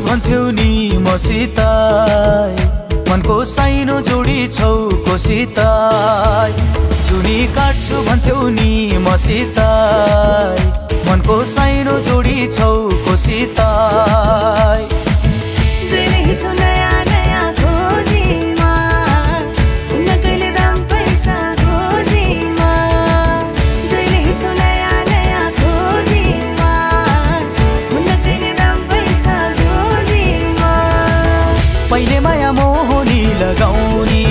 भन्थ्यौ नि मसित मनको साइनो जोडी छौ कोसित जुनी काट्छु भन्थ्यौ नि मसित मनको साइनो जोडी छौ कोसित पहिले माया मोहनी लगाउने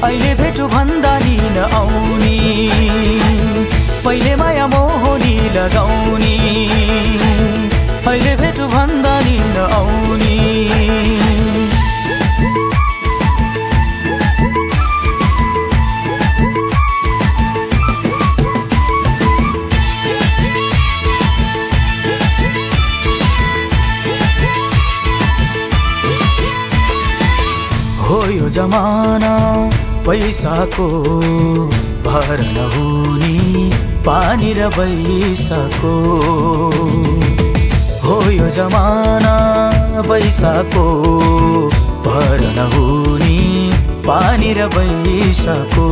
अहिले भेटु भन्दा नि नआउने पहिले माया मोहनी लगाउने अहिले भेटु भन्दा नि नआउने हो यो जमाना पैसाको भर नहुने पानी र बैसाको हो यो जमाना पैसाको भर नहुने पानी र बैसाको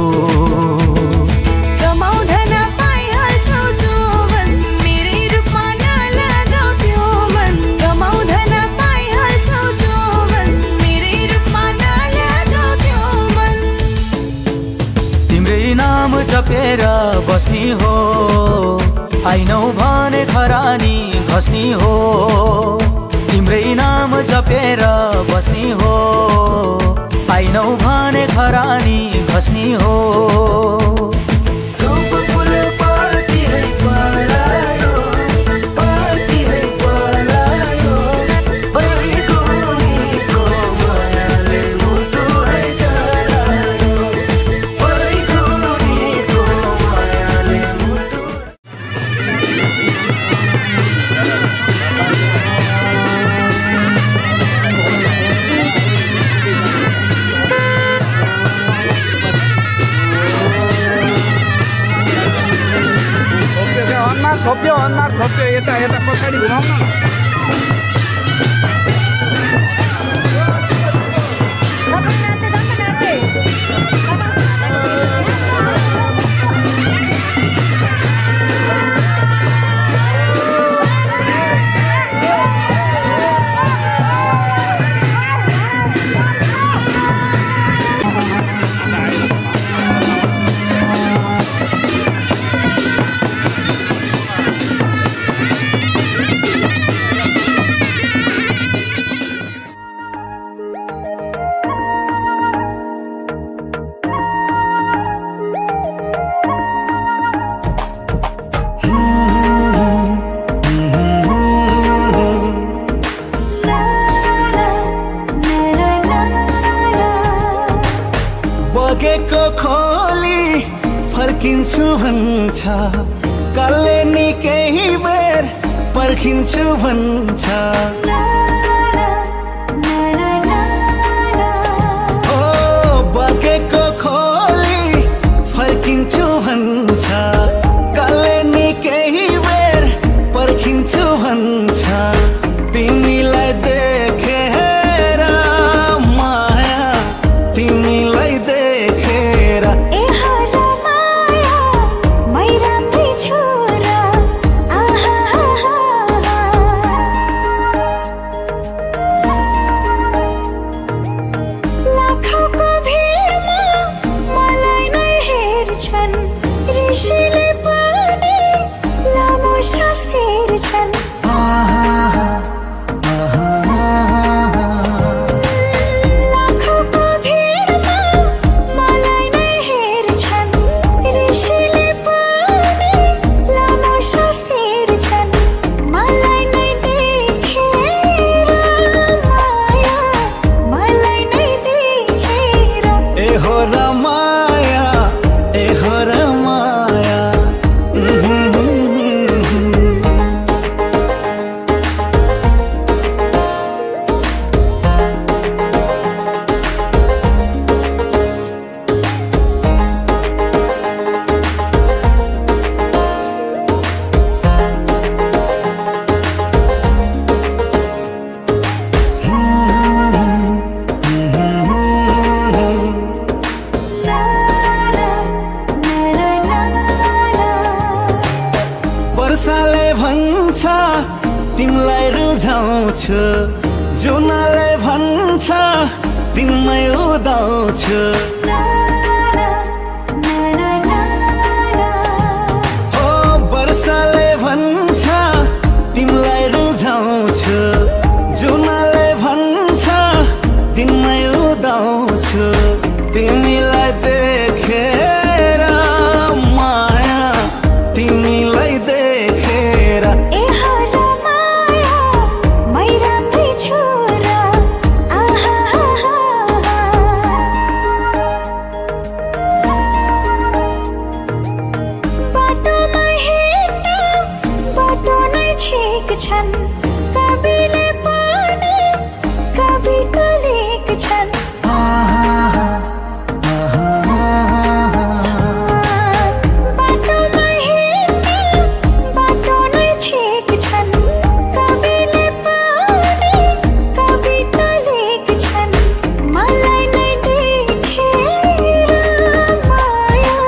नाम जपेर बस्नी हो आइनौ भने खरानी घस्नी हो तिम्रै नाम जपेर बस्नी हो आइनौ भने खरानी घस्नी हो छोप्यो यता यता पछाडि घुमाउन बगेको खोली फर्किन्छु भन्छ कालले नि केही बेर पर्खिन्छु भन्छ ओ बगेको खोली फर्किन्छु भन्छ कालले नि केही बेर पर्खिन्छु भन्छ तिमीलाई देखेर माया तिमीलाई जुनले भन्छ दिनमै उदाउँछु हो वर्षाले भन्छ तिमीलाई रुझाउँछु जुनले भन्छ दिनमै उदाउँछु तिमीलाई देखेर माया तिमीलाई देखेर ए हरा माया मै राम्रै छोरा बाटोमा हिँड्दा बाटो नै छेक्छन् कविले पनि कविता लेख्छन् बाटोमा हिँड्दा बाटो नै छेक्छन् कविले पनि कविता लेख्छन् मलाई नै देखेर माया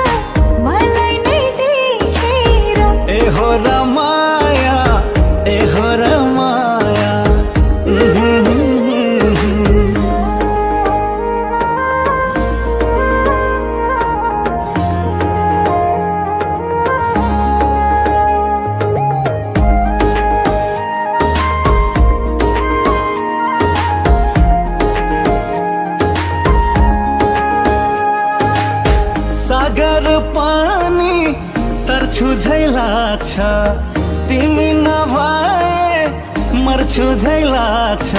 मलाई नै देखेर ए हो र माया ए हो र माया सागर पानी तर्छु झै लाग्छ तिमी नभए मर्छु झै लाग्छ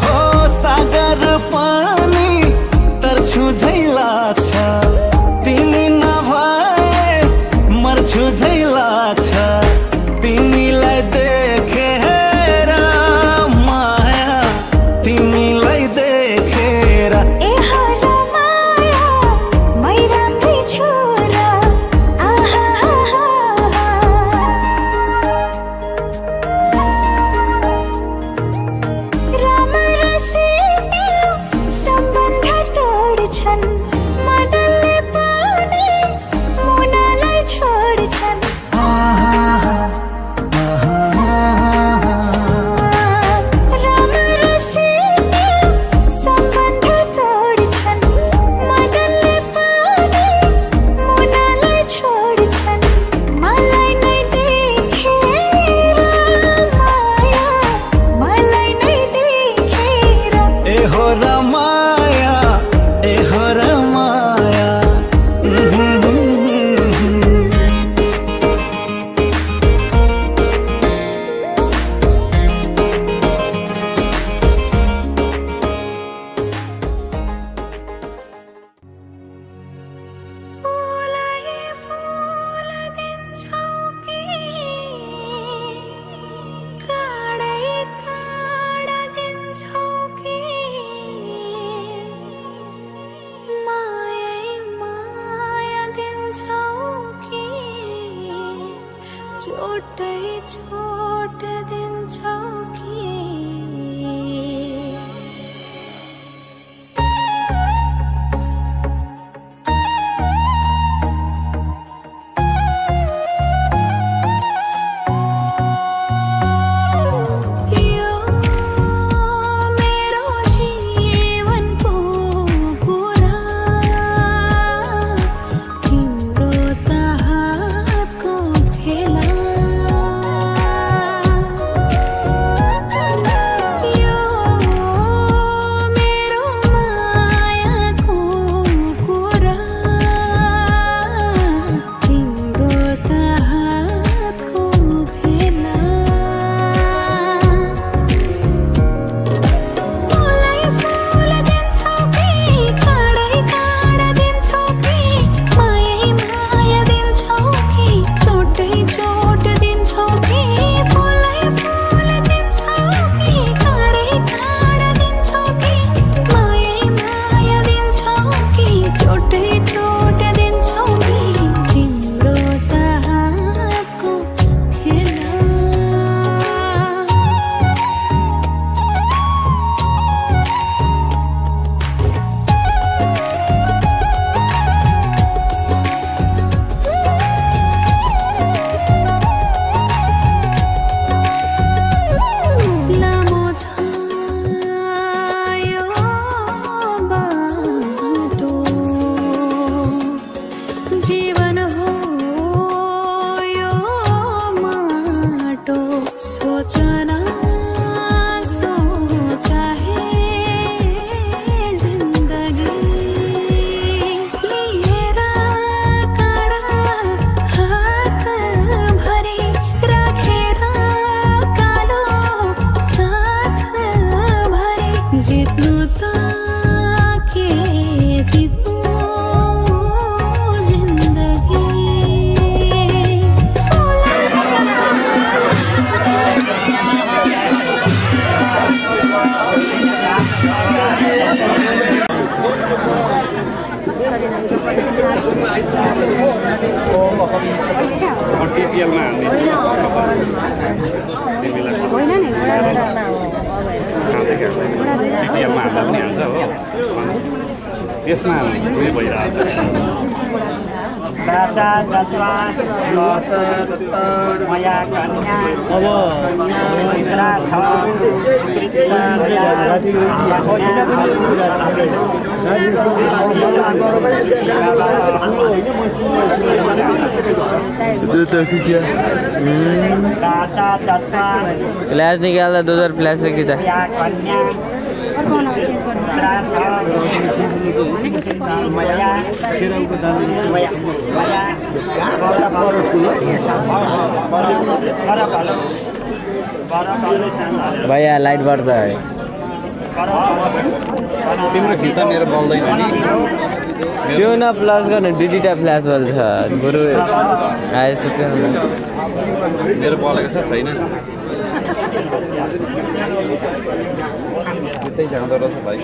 हो सागर पानी तर्छु झै लाग्छ तिमी नभए मर्छु झै लाग्छ तिमीलाई देखेर माया तिमीलाई देखेर ए हरा माया मै राम्रै छोरा राम र सीता सम्बन्ध तोड्छन् मदनले पनि मुनालाई छोड्छन् राम र सीता सम्बन्ध तोड्छन् मदनले पनि मुनालाई छोड्छन् मलाई नै देखेर माया मलाई नै देखेर ए हो र माया ए हो र माया फुलै फुल दिन्छौ कि काँडै काँडा दिन्छौ कि मायै माया दिन्छौ कि चोटै चोट दिन्छौ कि यो मेरो जीवनको कुरा तिम्रो त हातको खेला यसमा उयो भइरहेको छ राजा दत्ता मया कन्या अब राजा दत्ता फ्लैश निकाल्दा 2000 फ्लैश से खिचा मया कन्या भैया लाइट बढ्छ है तिम्रो खिच्दा मेरो बल्दैन नि त्यो न प्लस गर्ने दुईटा फ्ल्यास बल्छ बरु आएछ मेरो बलेको छ छैन त्यतै जाँदो रहेछ भाइ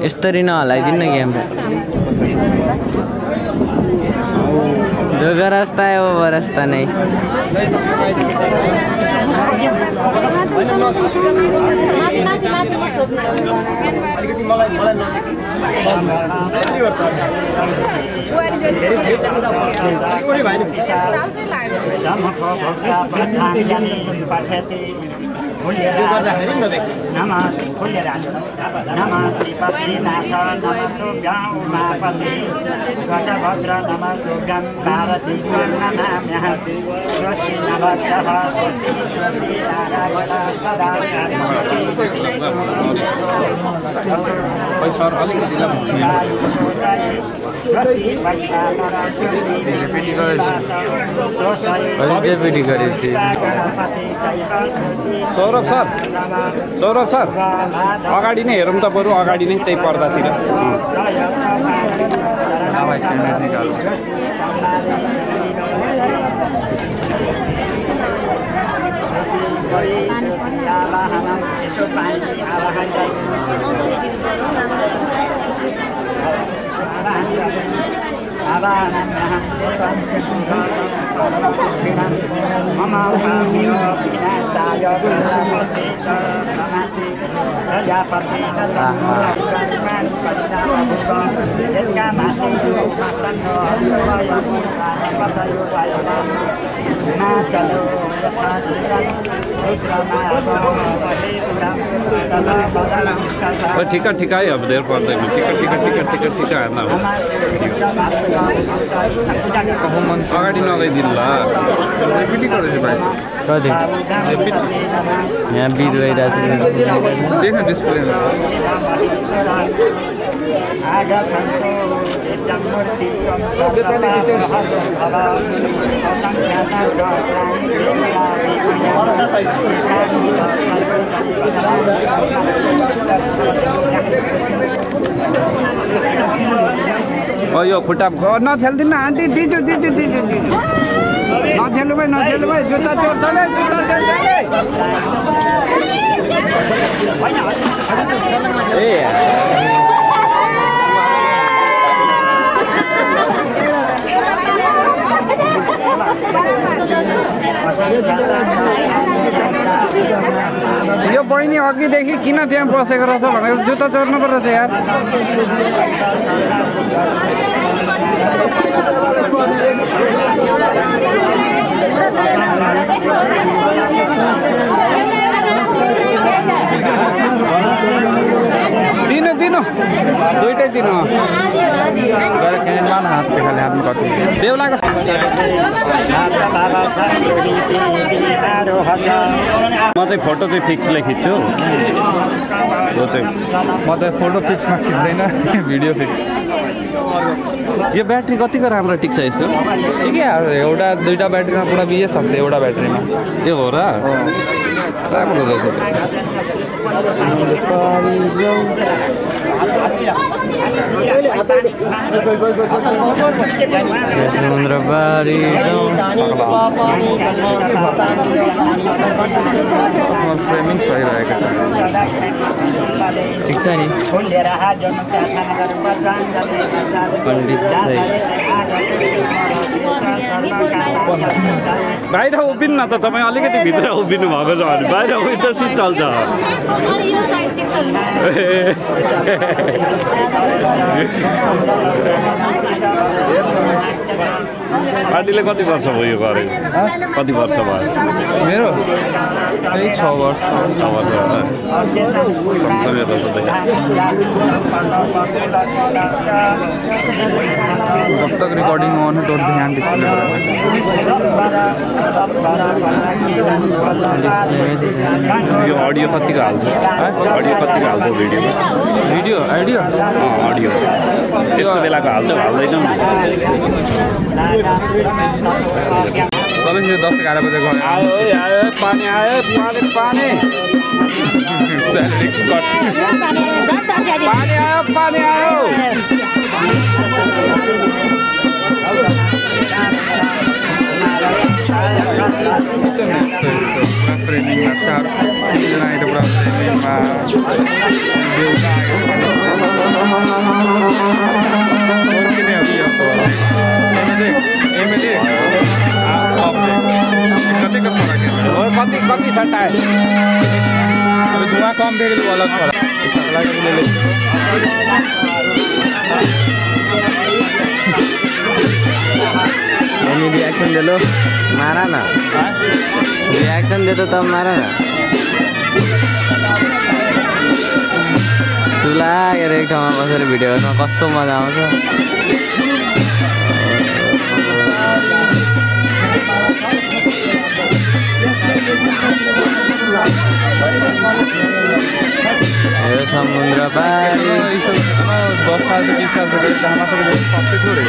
यसरी नहलाइदिनु न क्यामेरा जोगा रास्ता है वो रास्ता नहीं सर अलिकति सौरभ सर अगाडि नै हेरौँ त बरु अगाडि नै त्यही पर्दातिर ठिका है अब देर पर्दैन टिकट हाल्दा अगाडि नगइदिनु ल यहाँ बिद भइरहेको छ डिस्प्ले यो खुट्टा नछेल्दिन आन्टी दिजु नछेल्नु भाइ जुत्ता चोर्छ यो बहिनी अघिदेखि किन त्यहाँ बसेको रहेछ भनेर जुत्ता चोर्नु पर्छ यार दिनु दुइटै दिनु बेहुलाको म चाहिँ फोटो चाहिँ फिक्सले खिच्छु म चाहिँ फोटो फिक्समा खिच्दैन भिडियो फिक्स यो ब्याट्री कतिको राम्रो टिक्छ यसको? ठिकै हो एउटा दुईटा ब्याट्रीमा पुरा बिजे सक्छ एउटा ब्याट्रीमा यो हो र राम्रो रहेछ समुद्रबारी फ्रेमिङ सही रहेको छ ठिक छ नि पण्डित बाहिर उभिनु न त तपाईँ अलिकति भित्र उभिनु भएको छ भने बाहिर उभिँदा शीतल छ पार्टीले कति वर्ष भयो यो गरेको? कति वर्ष भयो? मेरो त्यही 6 वर्ष सँगसँगै रहेछ जब तक रिकॉर्डिंग ऑन है तो ध्यान डिस्प्ले पर रहना चाहिए। यो ऑडियो कति का हाल्छ? ऑडियो कति का हाल्छ भिडियोमा? भिडियो आइडियो ऑडियो त्यस्तो बेलाको हाल्छ हाल्दैन नि? तपाईँ 10-11 बजे गयो आयो पानी आयो पानी पानी आयो फ्रेमिङमा 4-3 जना पुरा फ्रेमिङमा कति छ टायर? अब धुआं कम भेगेले अलग फरक अनि रिएक्सन दे लो मारा न रिएक्सन दे तो तब मारा न तुला यार एक ठाउँमा बसेर भिडियो गर्न कस्तो मजा आउँछ यो समुद्र पारी 10 साल से 20 साल से हमारा सब सस्ते थोड़े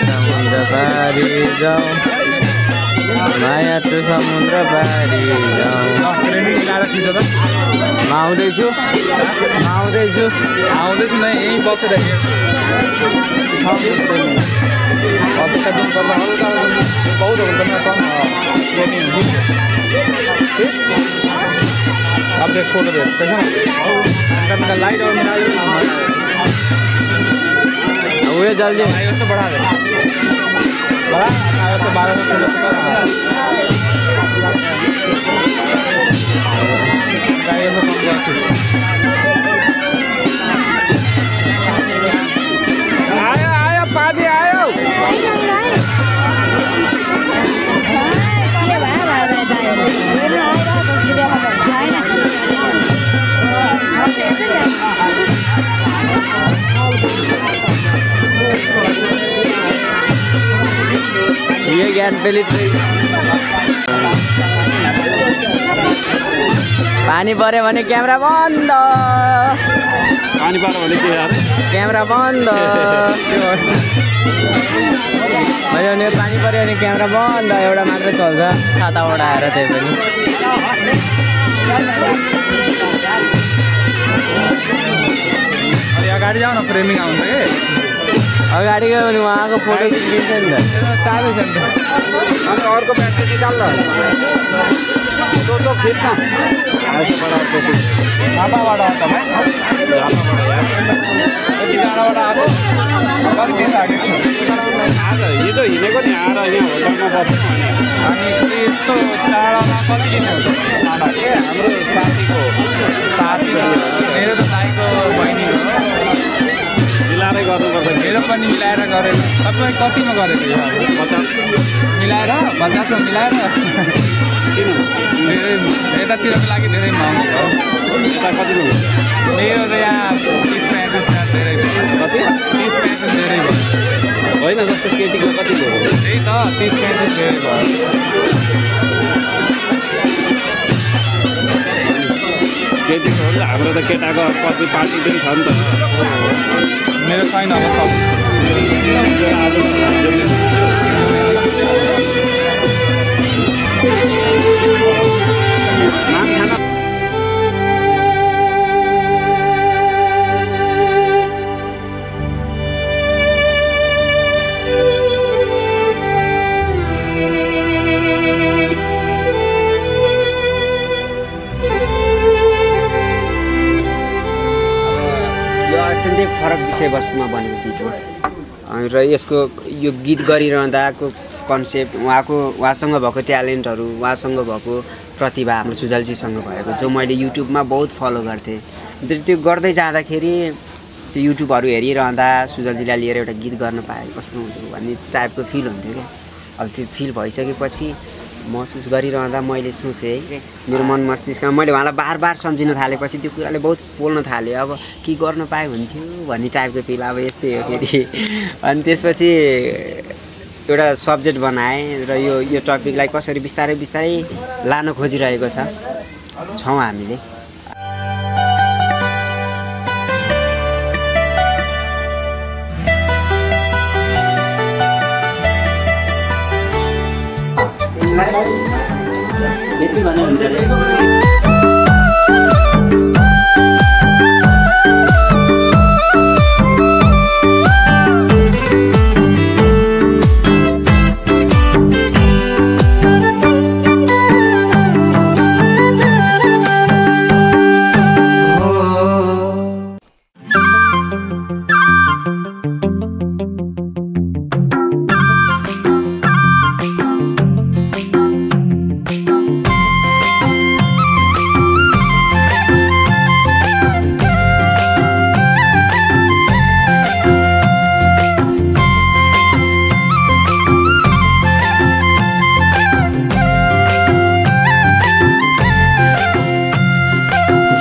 समुद्र पारी जाऊ माया तो समुद्र पारी जाऊ म आउँदैछु नै यहीँ बसेर बहुत अब देख फोटो देख कैसा लाइट और उयो जल्दी से बढ़ा दे बढ़ा 1200 आयो पानी आयो ये ज्ञान पेली पानी पर्यो भने क्यामेरा बन्द पानी पर्यो भने के यार क्यामेरा बन्द मैले पानी पर्यो भने क्यामेरा बन्द एउटा मात्रै चल्छ छाता ओढाएर त्यही पनि अगाडि जाऊ न फ्रेमिङ आउँछ के अगाडि गयो भने उहाँको फोटो खिचिन्छ नि त चालु छ नि अनि अर्को ब्याट्री निकाल ल तो खिच्न झापाबाट आउँछ भाइ झापाबाट आएको कति दिन लाग्यो आज हिजो हिँडेको नि आएर यहाँ होटलमा बस्नु अनि यस्तो टाढामा कति दिन हुन्छ ए हाम्रो साथी मेरो त दाइको बहिनी हो मिलाएरै गर्नुपर्छ मेरो पनि मिलाएर गरेर तपाईँ कतिमा गरेको यो 50 मिलाएर 50 मिलाएर किन धेरै यतातिरको लागि धेरै महँगो भयो यता कति मेरो त यहाँ 30-35 धेरै भयो कति 30-35 धेरै भयो होइन जस्तो केटीको कति भयो त्यही त 30-35 धेरै भयो त्यति हो नि हाम्रो त केटाको पछि पार्टी पनि छ नि त मेरो छैन अब सब अत्यन्तै फरक विषयवस्तुमा बनेको गीत हो र यसको यो गीत गरिरहँदाको कन्सेप्ट उहाँसँग भएको ट्यालेन्टहरू उहाँसँग भएको प्रतिभा हाम्रो सुजलजीसँग भएको जो मैले युट्युबमा बहुत फलो गर्थेँ त्यो गर्दै जाँदाखेरि त्यो युट्युबहरू हेरिरहँदा सुजलजीलाई लिएर एउटा गीत गर्न पाए कस्तो हुन्थ्यो भन्ने टाइपको फिल हुन्थ्यो क्या अब त्यो फिल भइसकेपछि महसुस गरिरहँदा मैले सोचेँ है मेरो मन मस्तिष्कमा मैले उहाँलाई बार बार सम्झिन थालेपछि त्यो कुराले बहुत पोल्न थाल्यो अब के गर्न पाए हुन्थ्यो भन्ने टाइपको फिल अब यस्तै हो फेरि अनि त्यसपछि एउटा सब्जेक्ट बनाएँ र यो टपिकलाई कसरी बिस्तारै बिस्तारै लान खोजिरहेको छौँ हामीले यति भने हुन्छ रे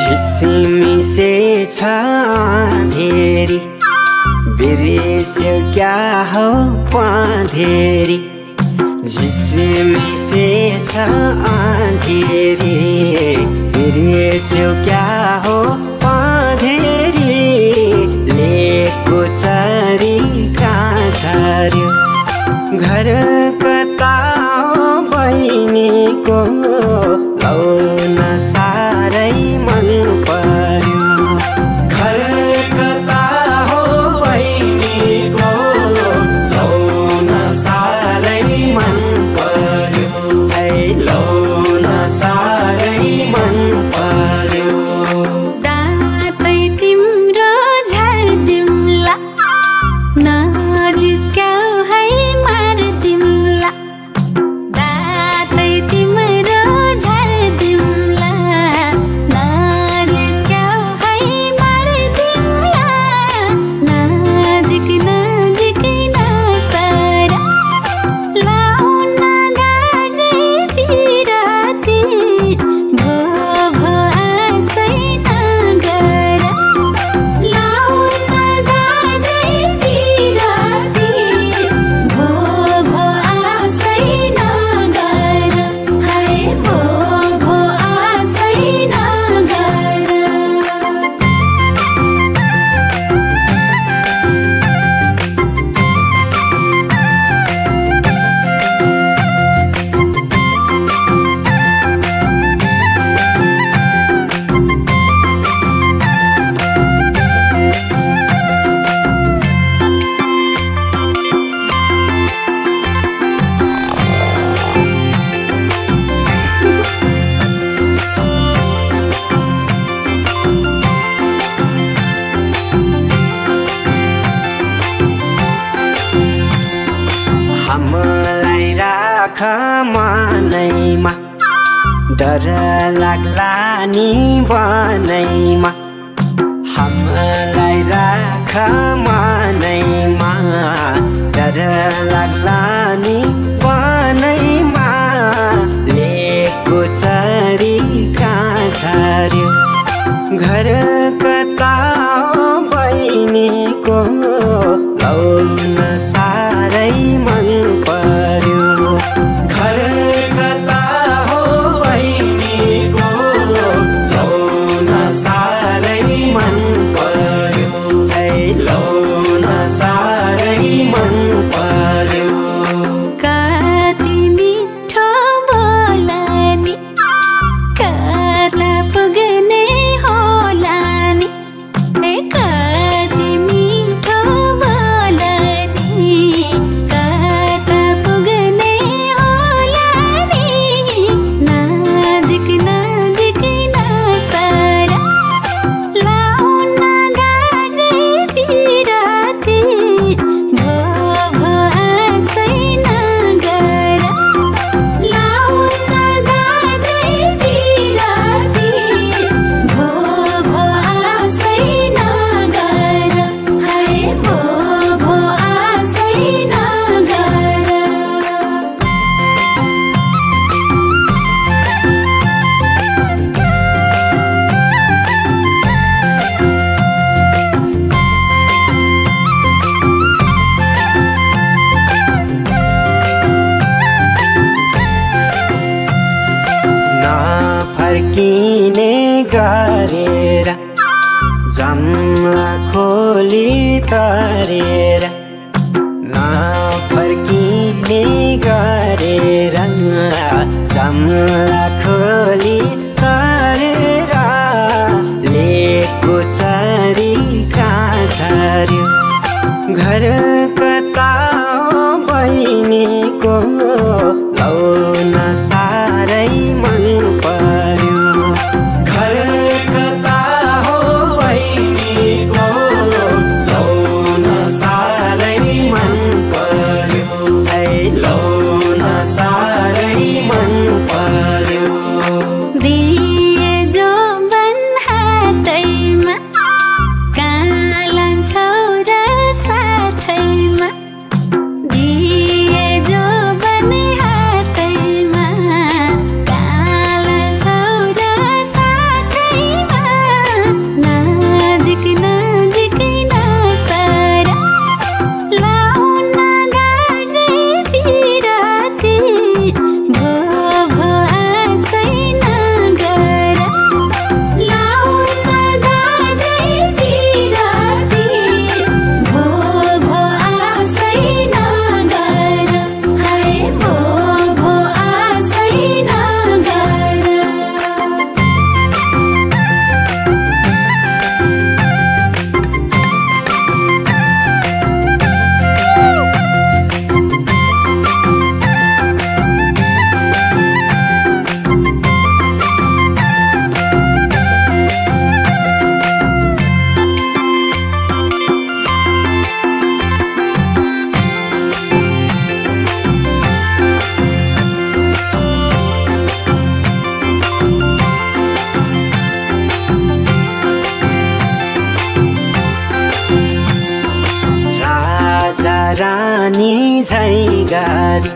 झिसिमिसे छ धेरी बिर्स्यो क्या हो पाँधेरी झिसिमिसे छ धेरी बिर्स्यो क्या हो पाँधेरी लेको चरी कहाँ झर्यो घर कता हो बहिनीको लौन साह्रै मन पर्यो घर कता हो बहिनीको लौन साह्रै मन पर्यो है लौन साह्रै मन पर्यो दातै तिम्रो झार्दिम्ला नजिस्क्याउ है मार्दिम्ला दातै तिम्रो झार्दिम्ला नजिस्क्याउ है मार्दिम्ला नजिक नजिक नसर लाउन गाजे बिराती भो भो आशै नगर लाउन गाजे बिराती भो भो आशै नगर है भो भो आशै नगर हामीलाई राख मनैमा डर लाग्ला नि बनैमा हामीलाई राख मनैमा डर लाग्ला नि बनैमा लेको चरी कहाँ झर्यो घर कता हो बहिनीको लौन साह्रै मन पर्यो घर कता हो बहिनीको लौन नफर्किने गरेर जम्ला खोली तरेर नफर्किने गरेर जम्ला खोली तरेर लेको चरी कहाँ झर्यो घर कता बहिनीको लौन साह्रै मन पर्यो घर कता हो बहिनीको लौन साह्रै मन पर्यो लौन साह्रै मन पर्यो दिए जो बन हातैमा कहाँ लान्छौ र साथैमा दिए जो बन हातैमा कहाँ लान्छौ र साथैमा नजिक नजिक नसरा लाउन गाजे पिराती भो भो आशै नगर लाउन गाजे पिराती भो भो आशै नगर हाय भो भो आशै नगर राजा रानी झै गरी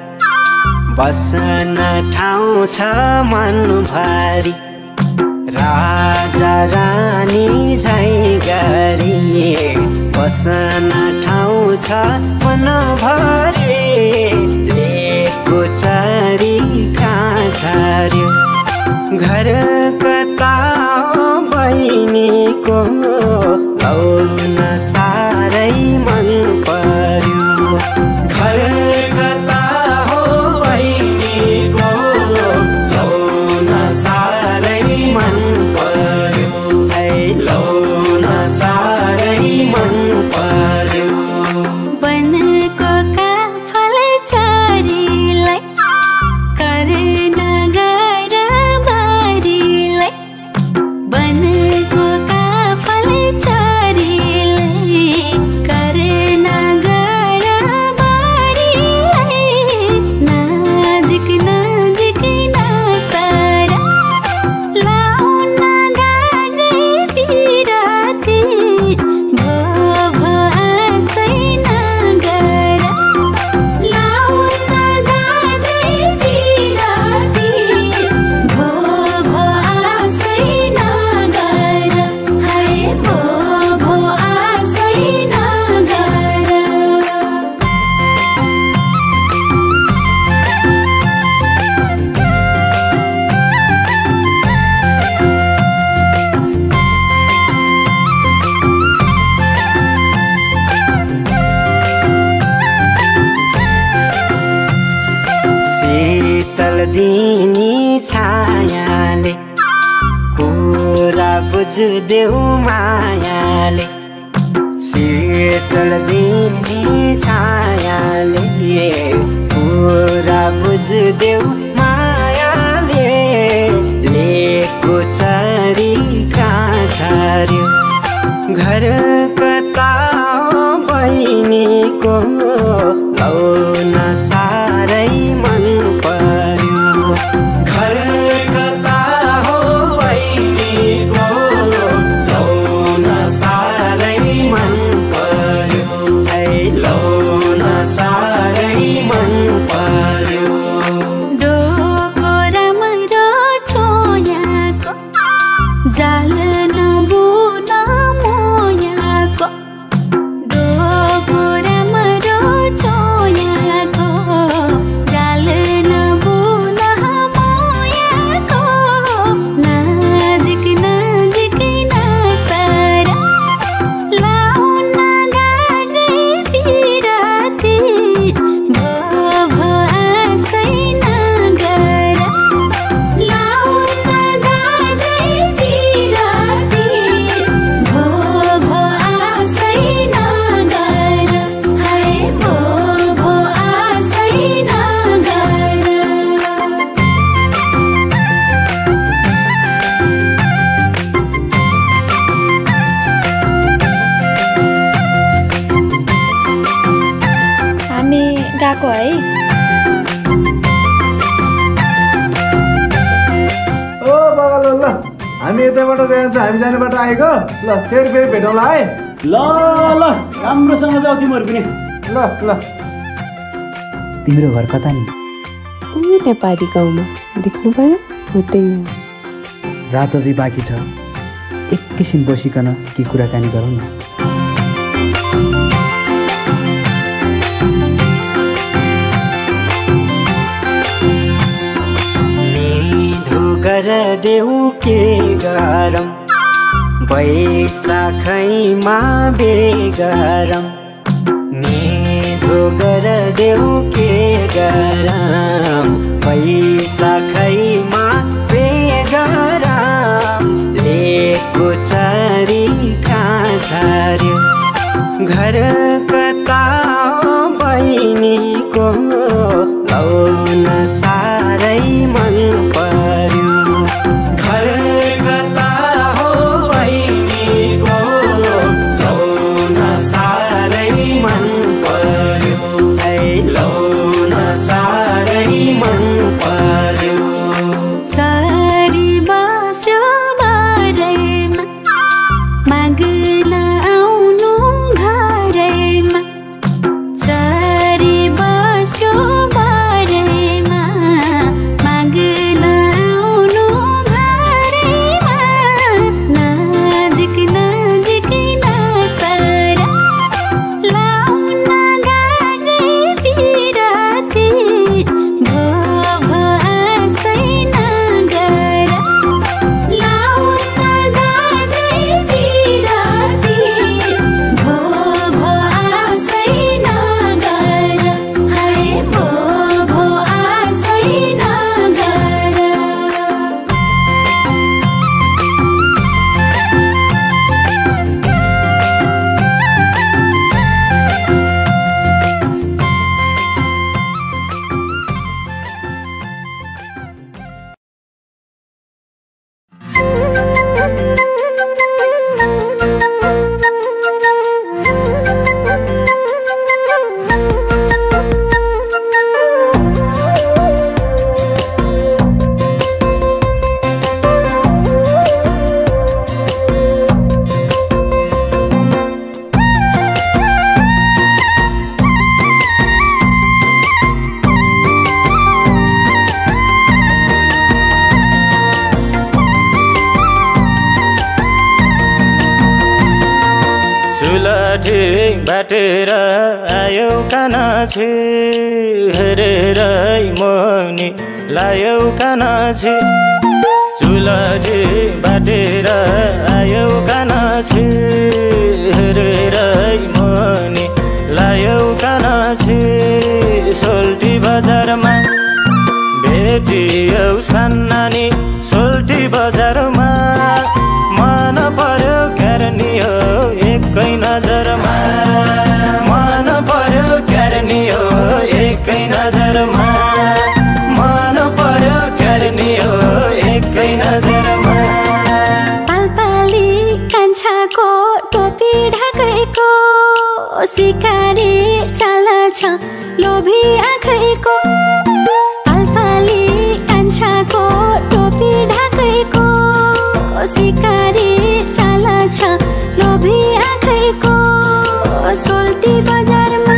बस्न ठाउँ छ मनभरि राजा रानी झै गरी बस्न ठाउँ छ मनभरि लेको चरी कहाँ झर्यो घर कता बहिनीको लौन साह्रै मन पर्यो घर कता हो बहिनीको लौन साह्रै मन पर्यो लौन साह्रै मन पर्यो बनको काफल चरीलाई गर्न गर बारीलाई बनको काफल चरीलाई गर्न गर बारीलाई नजिक नजिक नसरा लाउन गाजे पिराती भो भो आशै नगर लाउन गाजे पिराती भो भो आशै नगर हाय भो भो आशै नगर शीतल दिनी छायाले कुरा बुझ्देऊ मायाले शीतल दिनी छायाले कुरा बुझ्देऊ मायाले लेको चरी कहाँ झर्यो घर कता बहिनीको लौन साह्रै मन पर्यो घर कता हो बहिनीको लौन साह्रै मन पर्यो लौन साह्रै मन पर्यो डोको राम्रो छोयाको जाल नबुन मोयाको डोको राम्रो छोया गएको है। ओ बगल ल हामी यताबाट जान्छ, हामी जाने बाटो आएको। ल फेरि भेटौँला है। ल ल राम्रोसँग जाऊ तिमीहरू पनि। ल ल तिम्रो घर कता नि? नेपाली गाउँमा देख्नुभयो हो त्यही हो। रात अझै बाँकी छ, एकैछिन बसिकन के कुराकानी गरौँ न। कर देऊ के गरम बैशाखैमा बेगरम निधो कर देऊ के गरम बैशाखैमा बेगरम लेको चरी कहाँ झर्यो घर कता बहिनीको लौन साह्रै मन पर्यो घर कता हो बहिनीको लौन साह्रै मन पर्यो लौन साह्रै मन पर्यो चरी बस्यो बारैमा माग्न आउनु घरैमा चरी बस्यो बारैमा माग्न आउनु घरैमा नजिक नजिक नसर लाउन गाजे बिराती भो भो आशै नगर लाउन गाजे बिराती भो भो आशै नगर हाय भो भो आशै नगर चुलाठी बाटेर आयौ कानाछी हेरेर मौनी लायौ कानाछी चुलाठी बाटेर आयौ कानाछी हेरेर मौनी लायौ कानाछी सोल्टी बजारमा भेटियौ सान्नानी सोल्टी बजारमा मन पर्यो क्यारनी हो एकै नजरमा मन पर्यो क्यारनी हो एकै नजरमा मन पर्यो क्यारनी हो एकै नजरमा पालपाली कान्छाको टोपी ढाकेको सिकारी चाला छ लोभी आँखैको पालपाली कान्छाको टोपी ढाकेको सिकारी चाला छ लोभी आँखैको सोल्टी बजारमा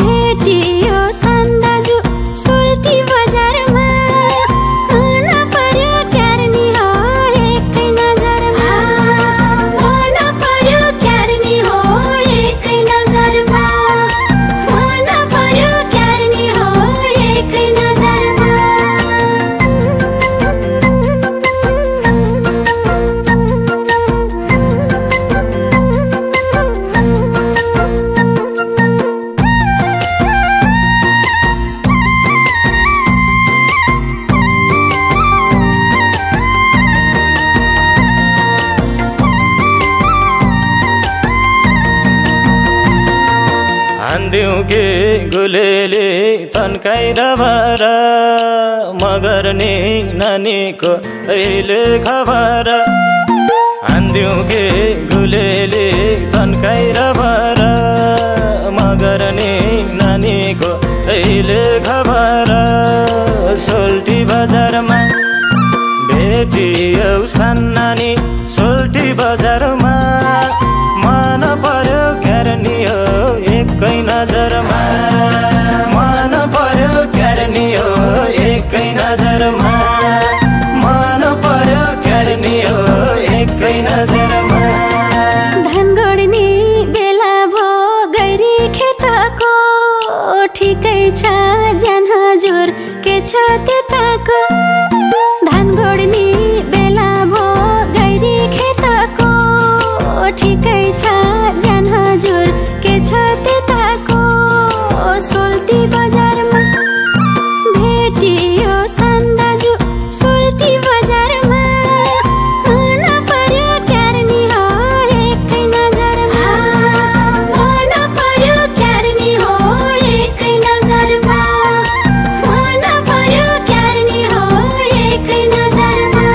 भेटियो सान्दाजु सोल्टी बजारमा मन पर्यो क्यारनी हो एकै नजरमा मन पर्यो क्यारनी हो एकै नजरमा मन पर्यो क्यारनी हो एकै नजरमा हान्दिउ के गुलेले तन्काएर भर मगर नि नानीको अहिले खबर हान्दिउ के गुलेले तन्काएर भर मगर नि नानी नानीको अहिले खबर सोल्टी बजारमा भेटियो सान्नानी सोल्टी बजारमा मन पर्यो क्यारनी हो एकै नजरमा मन पर्यो क्यारनी हो एकै नजरमा मन पर्यो क्यारनी हो एकै नजरमा धान गोड्ने बेला भो गैरी खेतको ठिकै छ ज्यान हजुर के छ त्यताको धान गोड्ने बेला भो गैरी खेतको ठिकै छ ज्यान हजुर के छ त्यताको सोल्टी बजारमा भेटियो सान्दाजु सोल्टी बजारमा मन पर्यो क्यारनी हो एकै नजरमा मन पर्यो क्यारनी हो एकै नजरमा मन पर्यो क्यारनी हो एकै नजरमा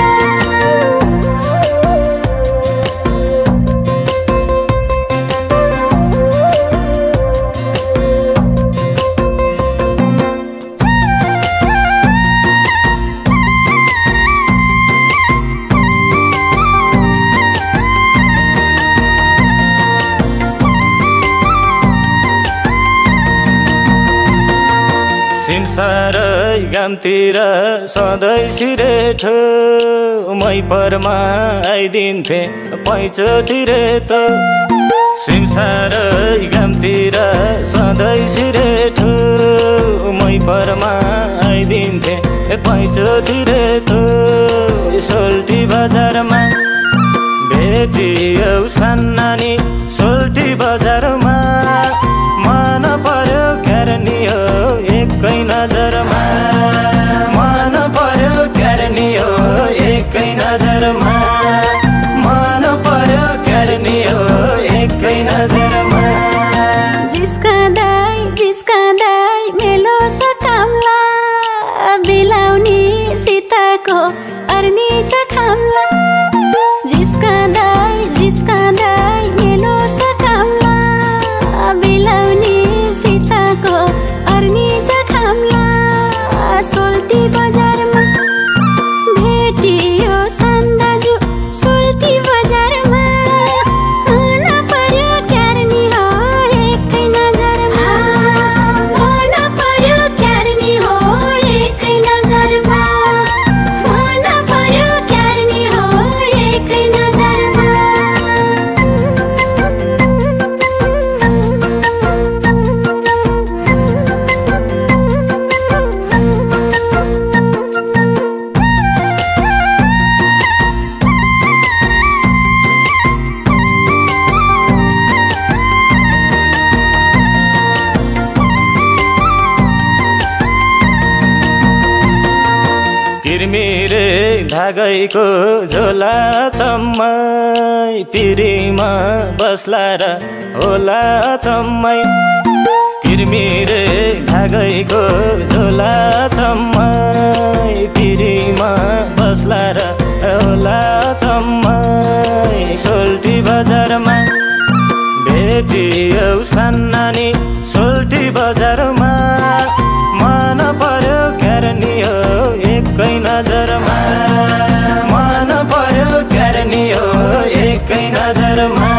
सिमसारै गामतिर सधैँ सिरेठो मै परमा आइदिन्थे पैँचोतिर त सिमसारै गामतिर सधैँ सिरेठो मै परमा आइदिन्थे पैँचोतिर त सोल्टी बजारमा भेटियो सान्नानी सोल्टी बजारमा मन पर्यो क्यारनी हो एकै नजरमा मन पर्यो क्यारनी हो एकै नजरमा मन पर्यो क्यारनी हो एकै नजरमा जिस्काँदै मेलो सकामला बिलाउनी सीताको अर्नी चखामला जिस्काँदै मेलो सकामला बिलाउनी सीताको अर्नी चखामला सोल्टी बजारमा भेटियो सान्दाजु सोल्टी बजारमा मन पर्यो क्यारनी हो एकै नजरमा मन पर्यो क्यारनी हो एकै नजरमा मन पर्यो क्यारनी हो एकै नजरमा किरमिरे धागैको झोला चम्मै पिरीमा बस्ला र होला चम्मै किरमिरे धागैको झोला चम्मै पिरीमा बस्ला र होला चम्मै सोल्टी बजारमा भेटियो सान्नानी सोल्टी बजारमा मन पर्यो क्यारनी हो एकै नजरमा मन पर्यो क्यारनी हो एकै नजरमा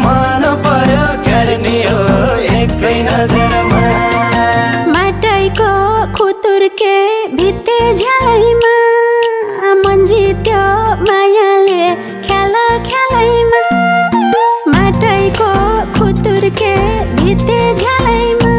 मन पर्यो क्यारनी हो एकै नजरमा माटैको खुतुर्के भित्ते झ्यालैमा मन जित्यो मायाले ख्यालैमा माटैको खुतुर्के भित्ते झ्यालैमा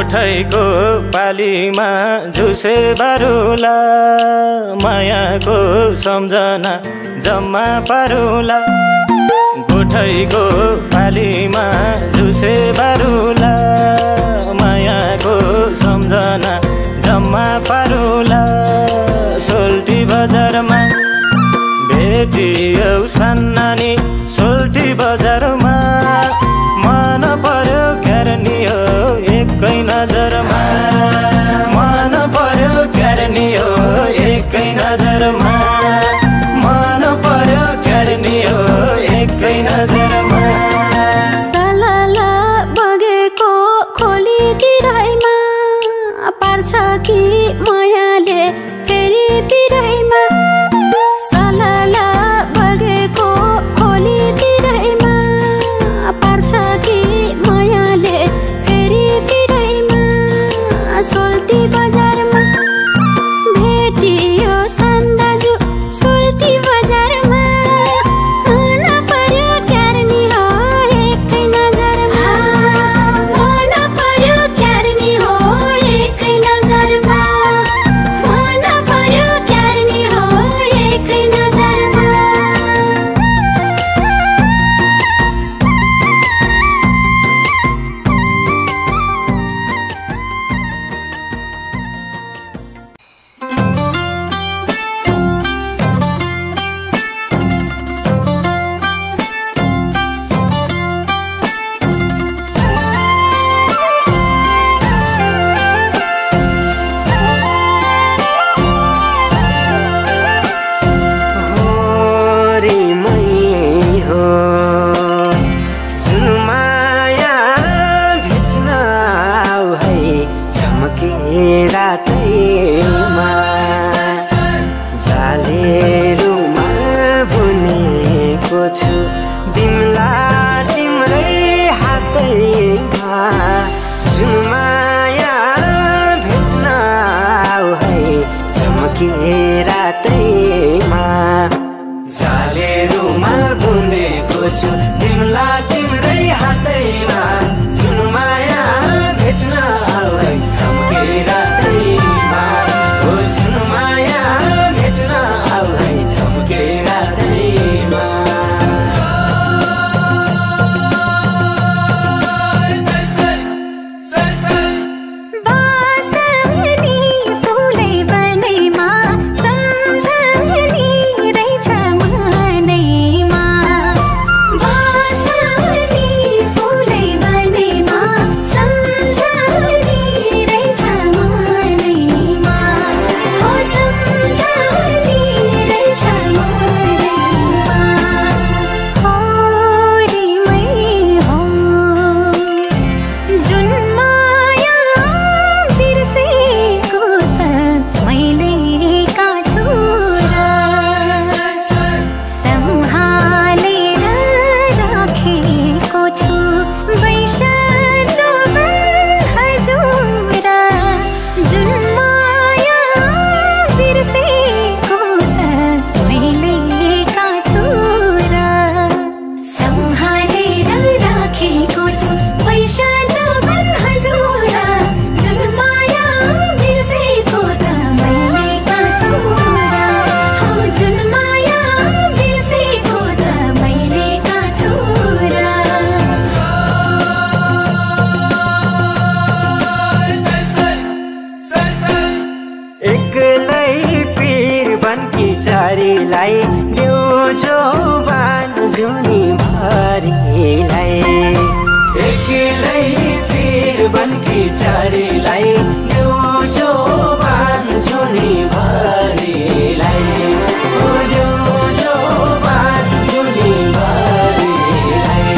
गोठैको पालीमा झुसे बारुला मायाको सम्झना जम्मा पारुला गोठैको पालीमा झुसे बारुला मायाको सम्झना जम्मा पारुला सोल्टी बजारमा भेटियौ सान्नानी सोल्टी बजारमा मन पर्यो क्यारनी हो एकै नजरमा मन पर्यो क्यारनी हो एकै नजरमा मन पर्यो क्यारनी हो एकै नजरमा सलाला बगेको खोली किराइमा पार्छ कि मायाले फेरि पिराइमा सलाला बगेको खोली किराइमा पार्छ कि मायाले फेरि पिराइमा सोल्टी बजारमा भेटियो सन्दाजु सोल्टी बजारमा मन पर्यो क्यारनी हो एकै नजरमा मन पर्यो क्यारनी हो एकै नजरमा मन पर्यो क्यारनी हो एकै नजरमा रातैमा जालेरुमा बुनेको छु तिमलाई तिम्रै हातैमा जुन माया भेट्न आऊ है झमके रातैमा जालेरुमा बुनेको छु तिमलाई तिम्रै हातैमा जुन माया भेट्न आऊ है झमके रातैमा हो जुन माया भेट्न आऊ है झमके रातैमा चारीलाई देउजो बान जुनी भरिलाई एक्लै पीर बनकी चारीलाई देउजो बान जुनी भरिलाई ओ देउजो बान जुनी भरिलाई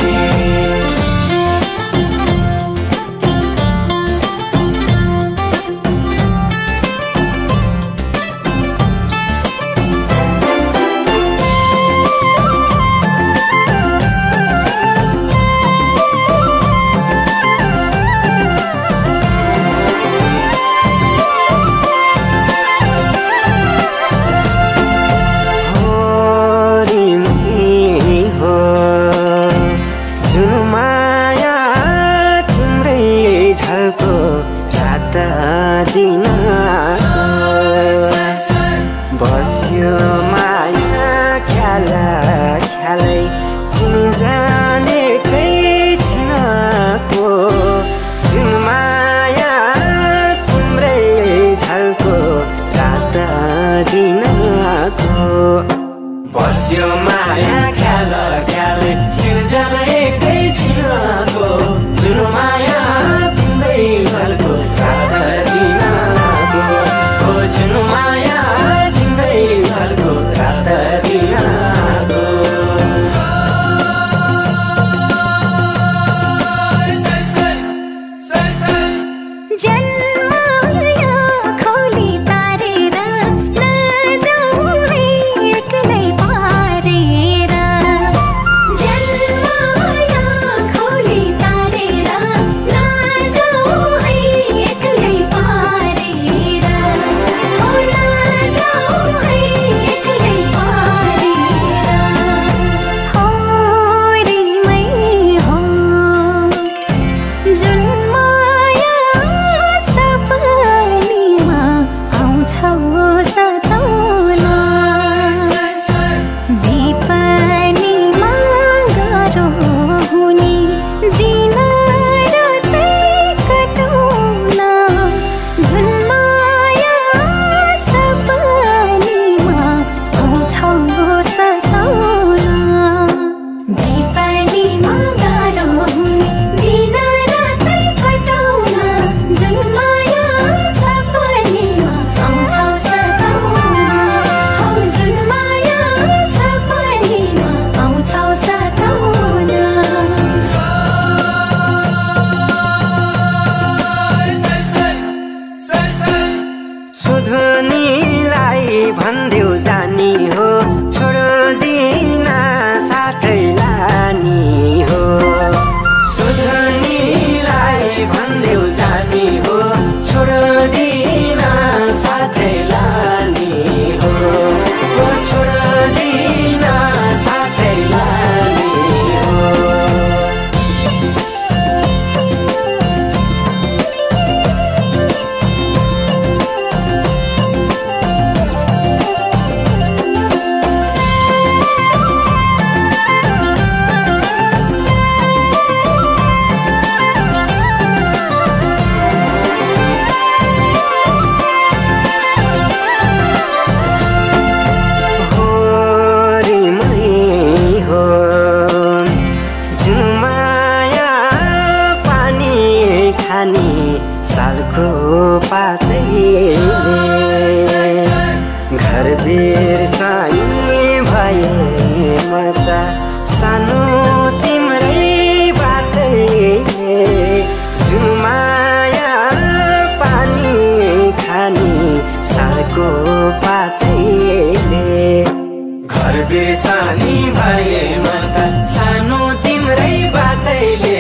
परेशानी भए मका सानो तिम्रै बातैले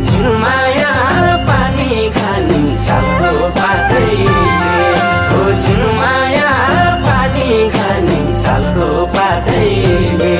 जुन माया पानी खानी सालको पातैले हो जुन माया पानी खानी सालको पातैले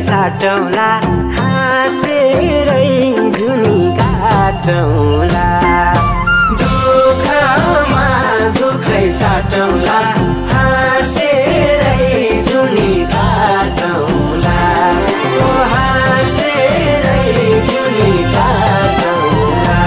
साटौला हाँसेरै जुनी काटौला दुःखमा दुःखै साटौला हाँसेरै जुनी काटौला ओ हाँसेरै जुनी काटौला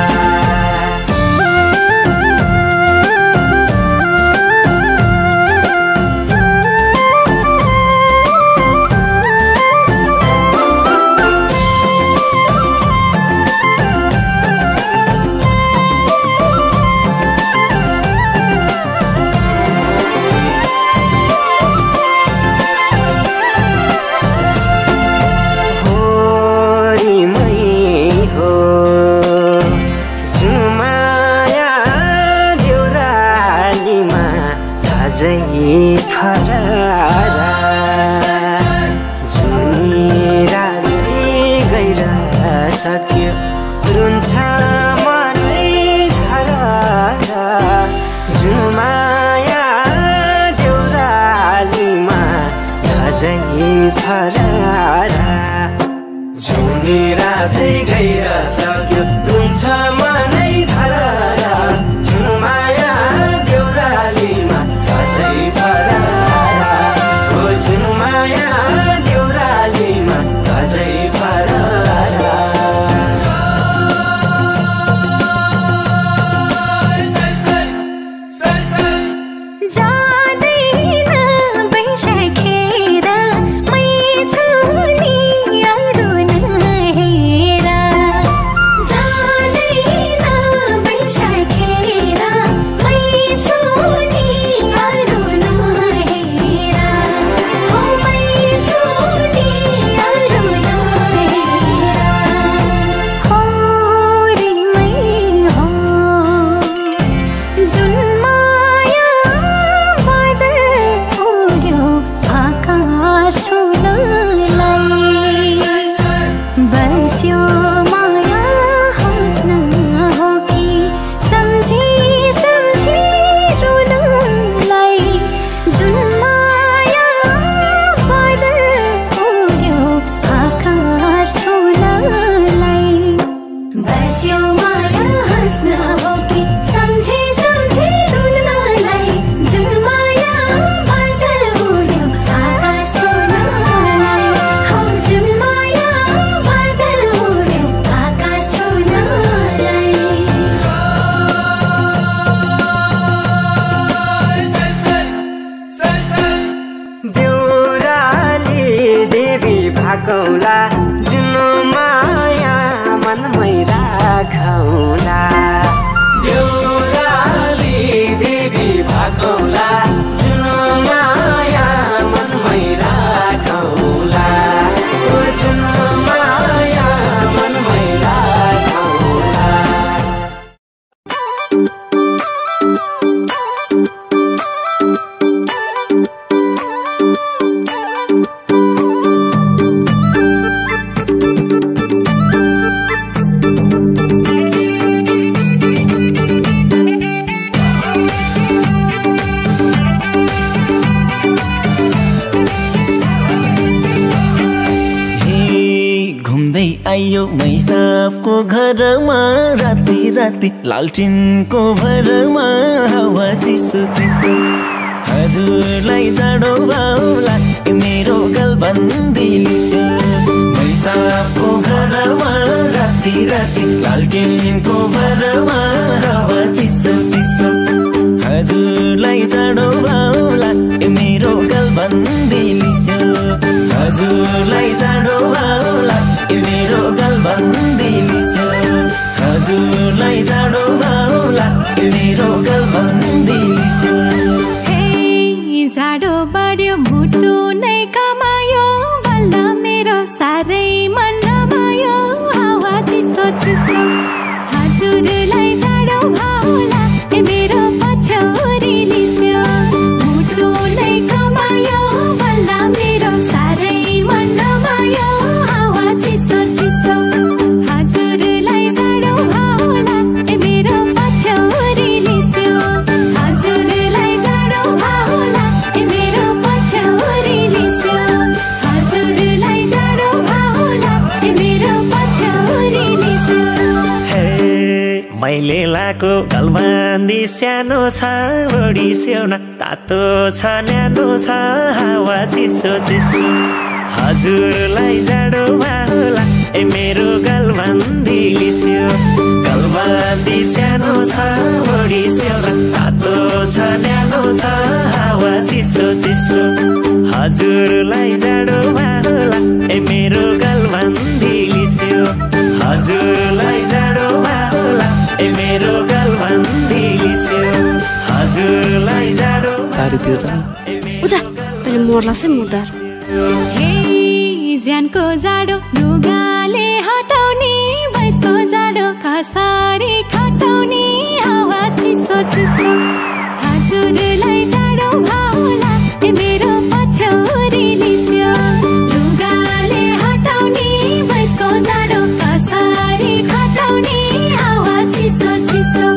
सक्यो रुन्छ मनै धरा जुमाया देउरालीमा अझै फरारा जुनी राजै गएर सक्यो रुन्छ मनै धरा जुमाया देउरालीमा अझै फरारा हो जुमाया देउरालीमा अझै फरारा भाकौला जुनो माया मनमै राखौला देउराली देवी भाकौला जुनो माया मनमै राखौला ओ जुनो माया मैसाबको घरमा राति राति लालटिनको भरमा हावा चिसो चिसो हजुरलाई जाडो भाउला मेरो गलबन्दी लिसो मैसाबको घरमा राति राति लालटिनको भरमा हावा चिसो चिसो हजुरलाई जाडो भाउला मेरो गलबन्दी लिसो हजुरलाई जाडो भाउला मेरो गलबन्दी लिसो हजुरलाई जाडो भाउला मेरो गलबन्दी लिसो जाडो बढ्यो मुटु नै कमायो बल्ल मेरो साह्रै मन रमायो हावा चिसो चिसो हजुरलाई जाडो भाउला मेरो पछौरी लिस्यो मुटु नै कमायो बल्ल मेरो साह्रै मन रमायो हावा चिसो चिसो हजुरलाई जाडो भाउला मेरो पछौरी लिस्यो हजुरलाई जाडो भाउला मेरो पछौरी लिस्यो हजुरलाई जाडो भाउला मेरो पछौरी लिस्यो मैले लाको गलबन्दी सानो छ बढी स्याउन तातो छ न्यानो छ हावा चिसो चिसो हजुरलाई जाडो भाउला मेरो गलबन्दी लिस्यो गलबन्दी सानो छ बढी स्याउन तातो छ न्यानो छ हावा चिसो चिसो हजुरलाई जाडो भाउला मेरो गलबन्दी लिस्यो हजुरलाई जाडो भाउला मेरो गलबन्दी लिस्यो हजुरलाई जाडो बारीतिर जाऊ उजा पहिले मोर्ला से मुर्दा हे ज्यानको जाडो लुगाले हटाउने भैँसको जाडो खसारी खटाउने हावा चिसो चिसो हजुरलाई जाडो भाउला मेरो पछौरी लिस्यो लुगाले हटाउने भैँसको जाडो खसारी खटाउने हावा चिसो चिसो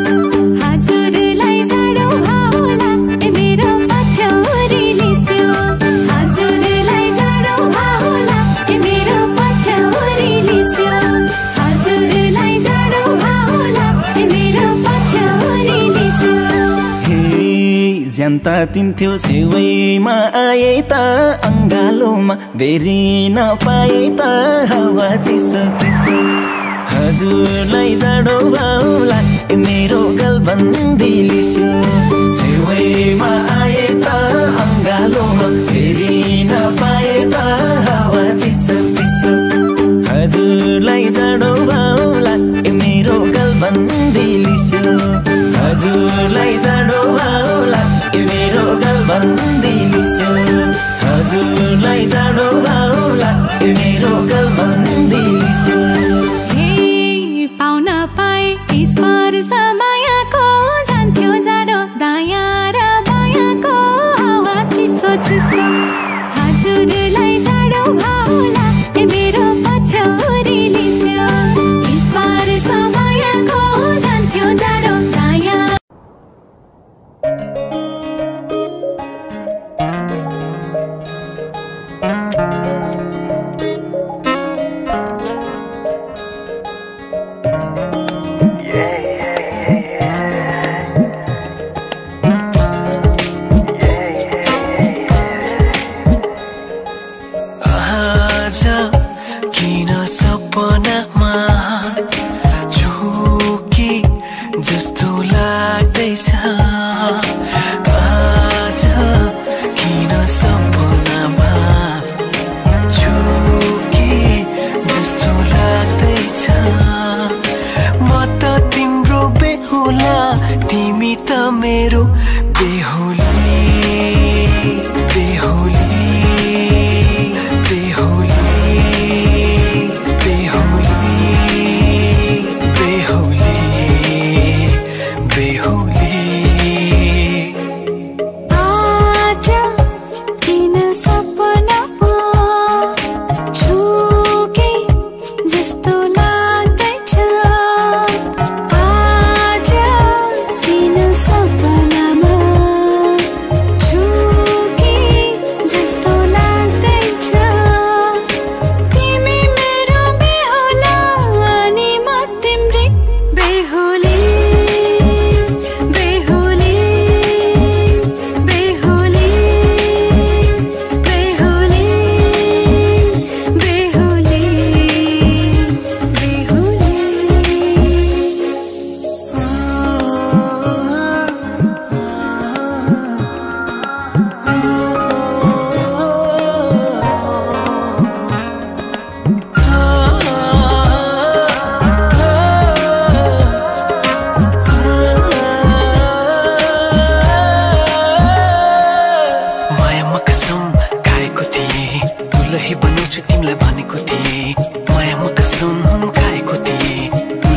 हजुरलाई जाडो भाउला मेरो पछौरी लिस्यो हजुरलाई जाडो भाउला मेरो पछौरी लिस्यो हजुरलाई जाडो भाउला मेरो पछौरी लिस्यो ज्यान्ता तिन्थ्यो छेउमा आए त अङ्गालोमा बेरिन पाए त हावा चिसो चिसो हजुरलाई जाडो भाउला मेरो गलबन्दी लिस्यो छेउमा आए त अङ्गालोमा बेरिन पाए त हावा चिसो चिसो हजुरलाई जाडो भाउला मेरो गलबन्दी लिस्यो हजुरलाई जाडो भाउला मेरो गलबन्दी लिस्यो हजुरलाई जाडो भाउला मेरो गलबन्दी लिस्यो पाउन पाए स्पर्श मायाको जान्थ्यो जाडो दायाँ र बायाँको हावा चिसो चिसो हजुरलाई जाडो भाउला मेरो पछौरी लिस्यो स्पर्श मायाको जान्थ्यो जाडो दायाँ सपनामा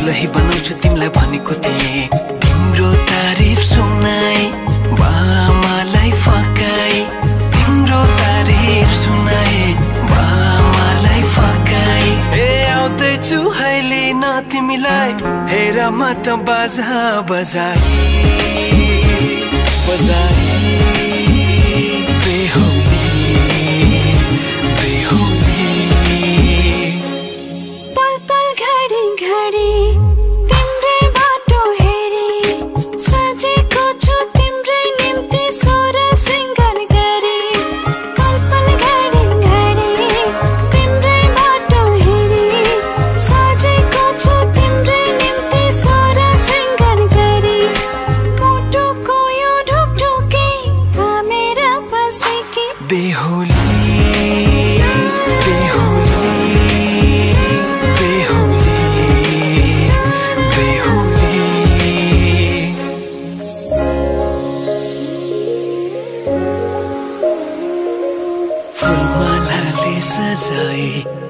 दुलही बनाउँछु तिमीलाई भनेको थिएँ तिम्रो तारिफ सुनाई बामालाई फकाई तिम्रो तारिफ सुनाई बामालाई फकाई ए आउँदैछु अहिले न तिमीलाई हेर म त बाजा बजाई बजाई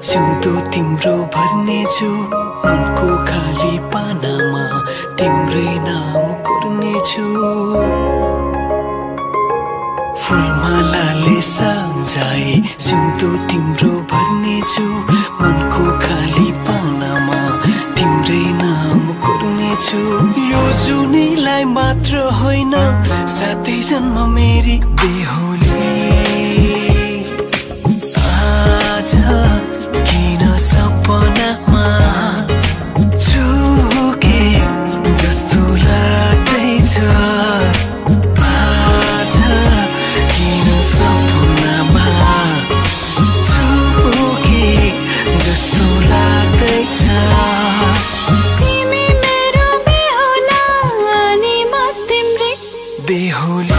सिउँदो तिम्रो भर्नेछु उनको खाली पानामा तिम्रै नाम कोर्नेछु फुलमालाले सजाए सिउँदो तिम्रो भर्नेछु उनको खाली पानामा तिम्रै नाम कोर्नेछु यो जुनीलाई मात्र होइन साथै जन्म मेरी बेहोली किन सपनामा चुके जस्तो लाग्दैछ आज किन सपनामा चुके जस्तो लाग्दैछ तिमी मेरो बेहुला अनि म तिम्रै बेहुली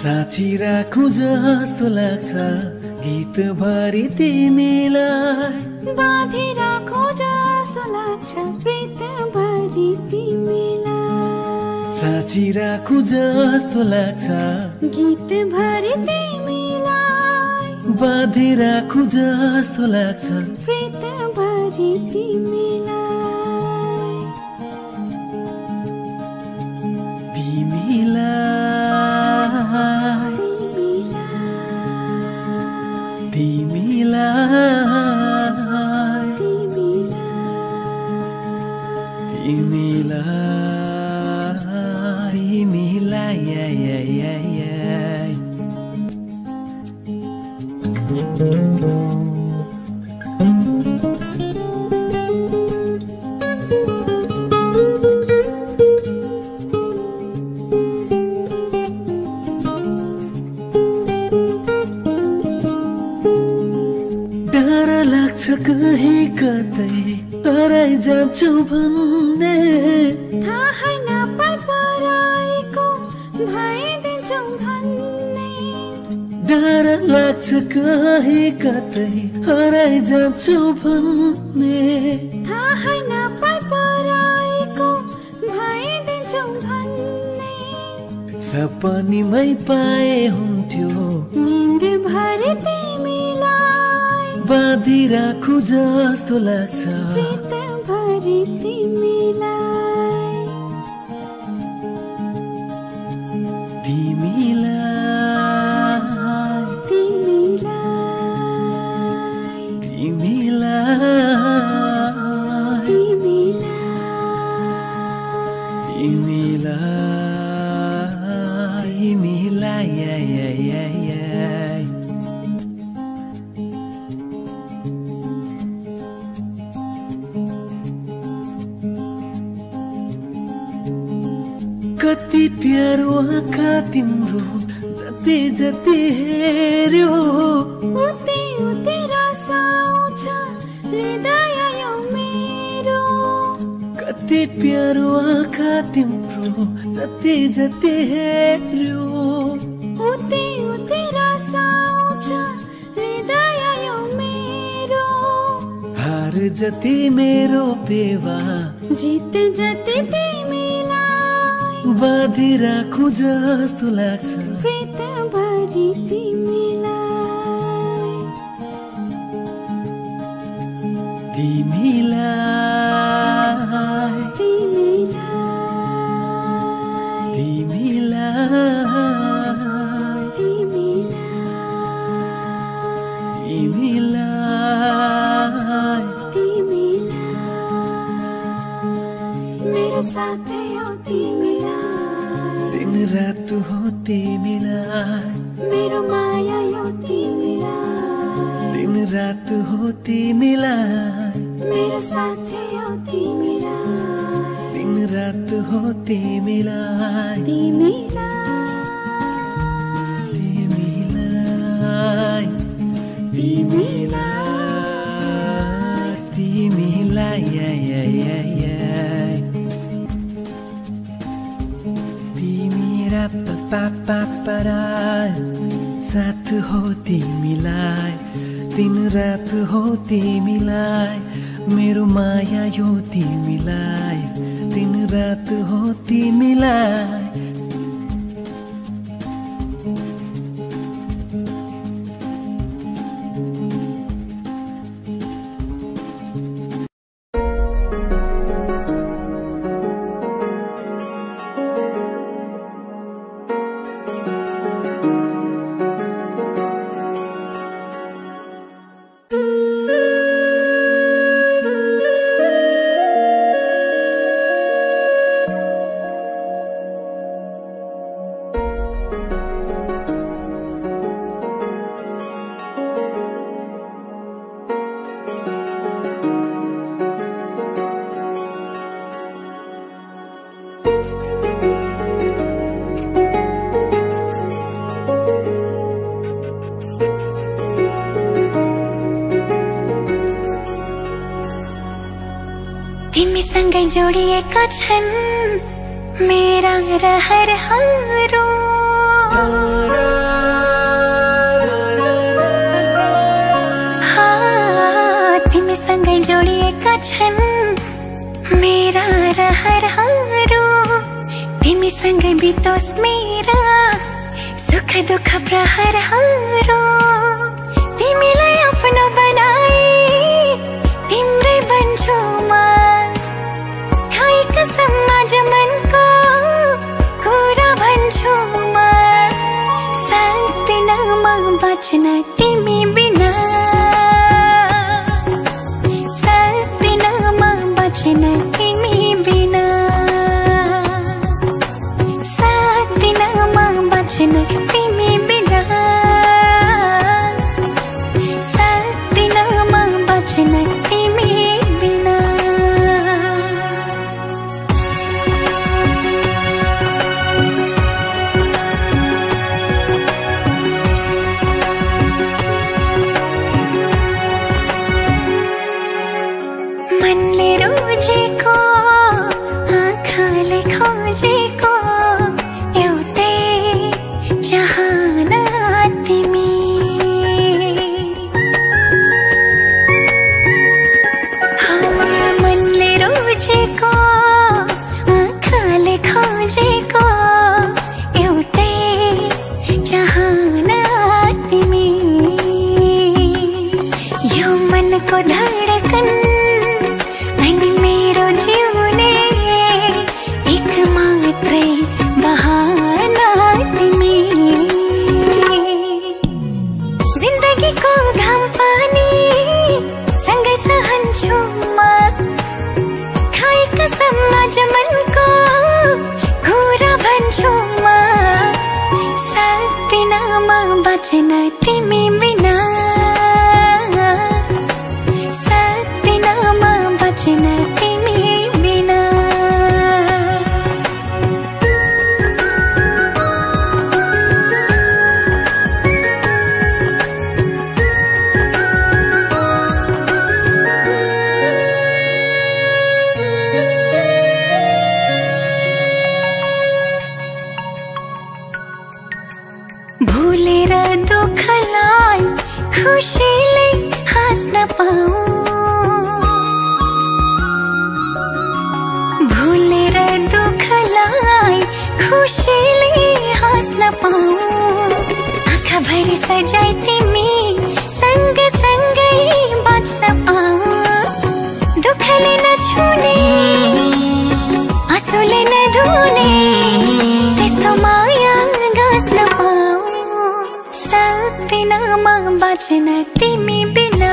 साँची राखु जस्तो लाग्छ गीत भरि तिमीलाई बाँधी राखो जस्तो लाग्छ प्रीत भरि तिमीलाई साँची राखु जस्तो लाग्छ गीत भरि तिमीलाई बाँधी राखु जस्तो लाग्छ प्रीत भरि तिमीलाई तिमीलाई डर लाग्छ कहीँ कतै हराइ जान्छौ भन्ने थाहै नपाएको भइदिन्छौ भन्ने डर लाग्छ कहीँ कतै हराइ जान्छौ भन्ने थाहै नपाएको भइदिन्छौ भन्ने सपनीमै पाए हुन्थ्यो निन्द भरि तिमीलाई बाँधी राखु जस्तो लाग्छ प्रीत भरि तिमीलाई आँखा तिम्रो जति जति हेर्यो उति उति रस आउँछ हृदय यो मेरो कति प्यारो आँखा तिम्रो जति जति हेर्यो उति उति रस आउँछ हृदय यो मेरो हार जति मेरो पेवा जित जति तिमीलाई बाँधी राखु जस्तो लाग्छ प्रीत भरि तिमीलाई तिमीलाई मेरो साथै हो तिमीलाई दिन रात हो तिमीलाई मेरो माया हो तिमीलाई दिन रात हो तिमीलाई मेरो साथै हो तिमीलाई दिन रात हो तिमीलाई तिमीलाई तिमीलाई तिमीरा पापा साथ हो तिमीलाई दिन रात हो तिमीलाई मेरो माया यो तिमीलाई दिन रात हो तिमीलाई तिमीसँगै जोडिएका छन् मेरा रहरहरू तिमीसँगै जोडिएका छन् मेरा रहरहरू तिमीसँगै बितोस् मेरा सुख दुःख प्रहरहरू तिमीलाई आफ्नो बनाए तिम्रै बन्छु म समाज मनको कुरा भन्छु म सक्दिनमा बच्न तिमी बिना सक्दिनमा बच्न तिमी बिना सक्दिनमा बच्न तिमी बिना सक्दिनमा बच्न तिमी बिना आँखाले खोजेको एउटै चाहना तिमी मनले रोजेको आँखाले खोजेको एउटै चाहना तिमी यो मनको धडकन मेरो जिउने एक मात्रै बहाना तिमी जिन्दगीको घाम पानी सँगै सहन्छु म खाई कसम आज मनको कुरा भन्छु म सक्दिनमा बच्न तिमी बिना सक्दिनमा बच्न तिमी बिना भुलेर दुःखलाई खुसीले हाँस्न पाऊँ, भुलेर दुःखलाई खुसीले हाँस्न पाऊँ। आँखाभरि सजाई तिमी सँगसँगै बाँच्न पाऊँ, दुःखले नछुने आँसुले नधुने त्यस्तो माया गाँस्न पाऊँ। सक्दिनमा बाँच्न तिमी बिना,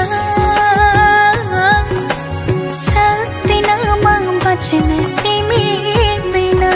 सक्दिनमा बाँच्न तिमी बिना।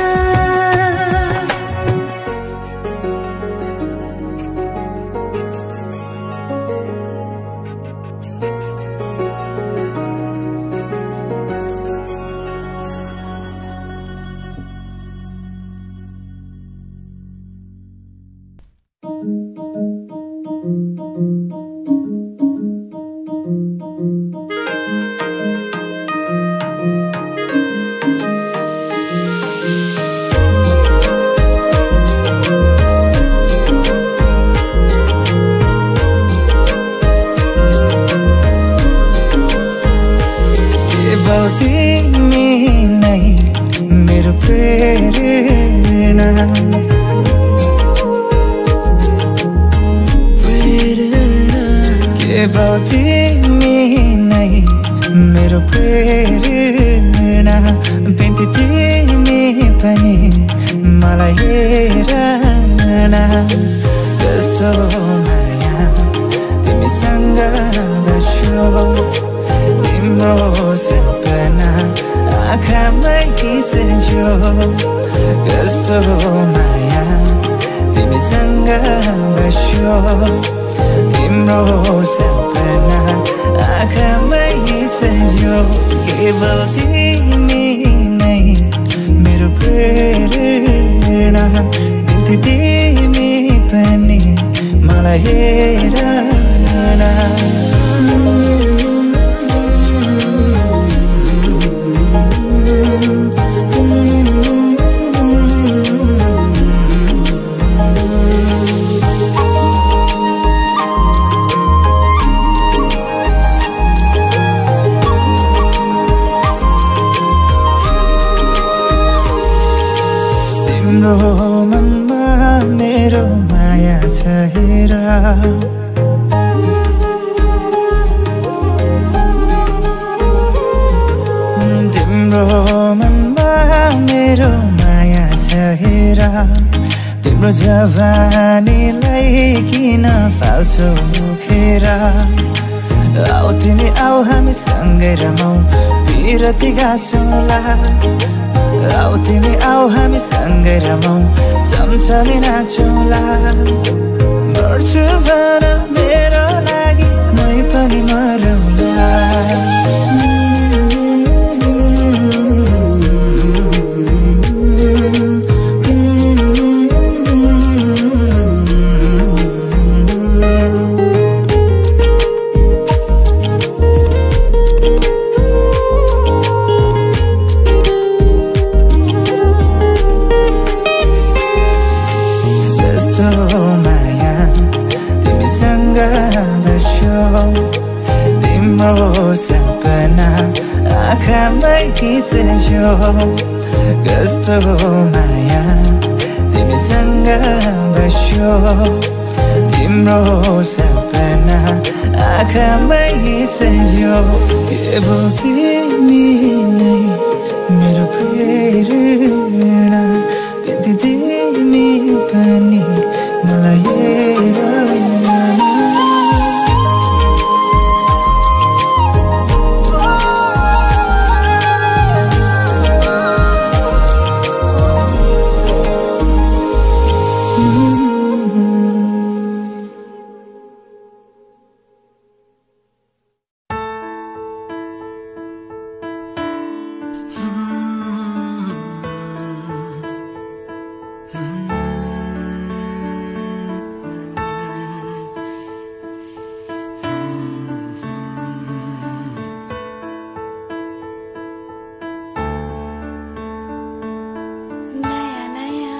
नया नया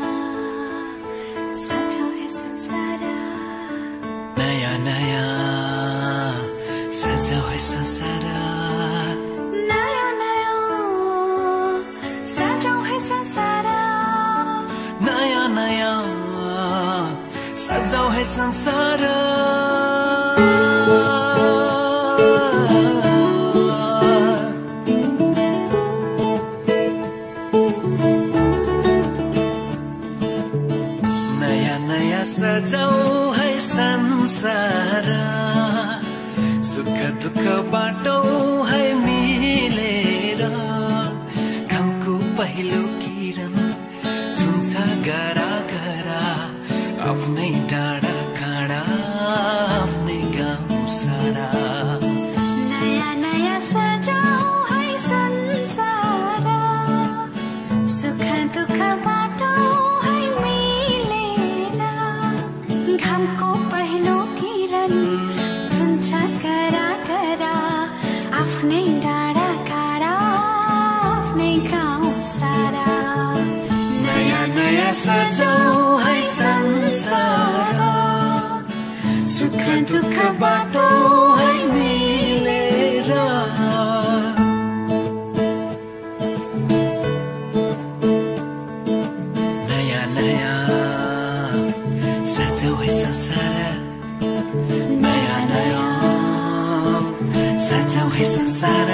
सजा सजाऊ है संसार नयाँ नयाँ सजाऊ है संसार सुख दुःख बाटो है मिलेर घामको पहिलो किरण छुन्छ गरा गरा आफ्नै डाँडा काँडा आफ्नै गाउँ सारा नयाँ नयाँ सजाऊ है संसार सुख दुःख बाटो है मिलेर घामको पहिलो किरण छुन्छ गरा गरा आफ्नै डाँडा काँडा आफ्नै गाउँ सारा नयाँ नयाँ सजाऊ है संसार सुख दुःख बाटो है मिलेर नयाँ नयाँ सजाऊ है संसार नयाँ नयाँ सजाऊ है संसार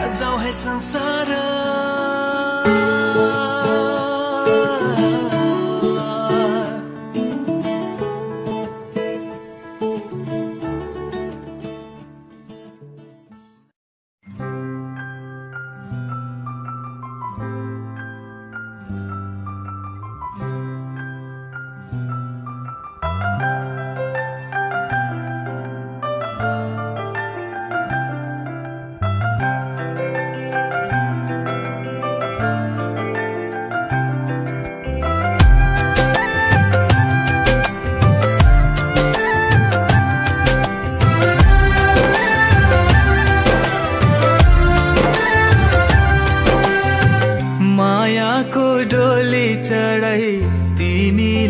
सजाऊ है संसार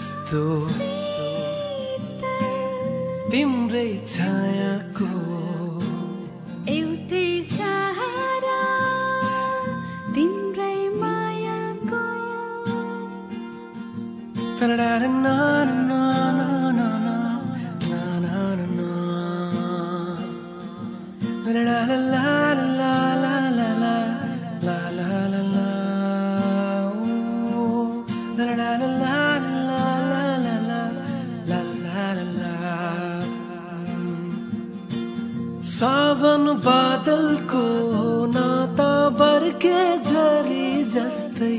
जस्तो तिम्रै छायाको एउटै सहारा तिम्रै मायाको सावन बादलको नाता बर्के झरी जस्तै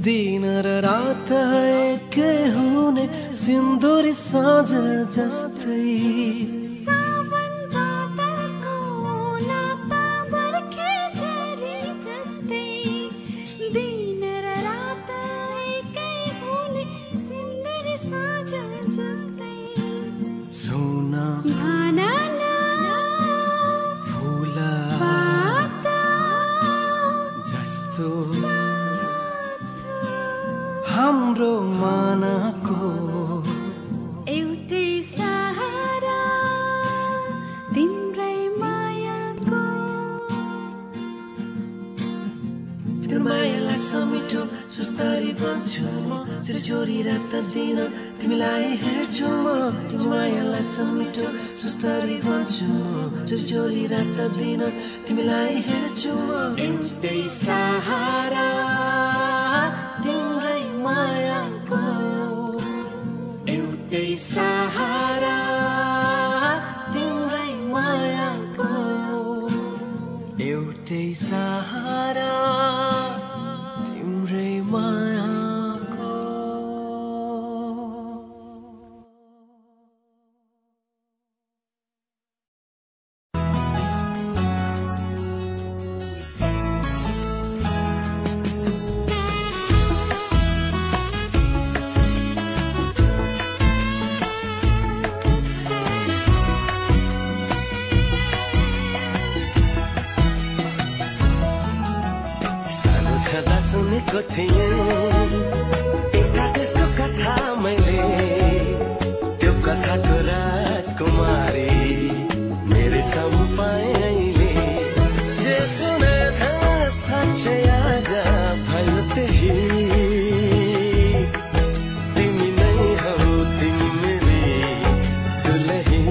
दिन र रात एकै हुने सिन्दुरी साँझ जस्तै सावन बादलको नाता बर्के झरी जस्तै दिन र रात एकै हुने सिन्दुरी साँझ जस्तै सोना भाना हाम्रो मानको एउटै सहारा तिम्रै मायाको तिम्रो माया लाग्छ मिठो सुस्तरी भन्छु म चोरी रात दिन तिमीलाई हेर्छु म तिम्रो माया लाग्छ मिठो सुस्तरी भन्छु म चोरी रात दिन तिमीलाई हेर्छु म एउटै सहारा तिम्रै मायाको एउटै सहारा तिम्रै मायाको एउटै सहारा तिम्रै मायाको सुनेको थिएँ एउटा देशको कथा मैले त्यो कथाको राजकुमारी मेरो सामु पाएँ अहिले जे सुने साँच्चै आज भयो त्यही तिमी नै हौ तिमी मेरी दुलही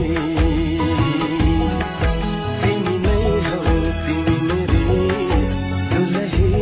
तिमी नै हौ तिमी मेरी दुलही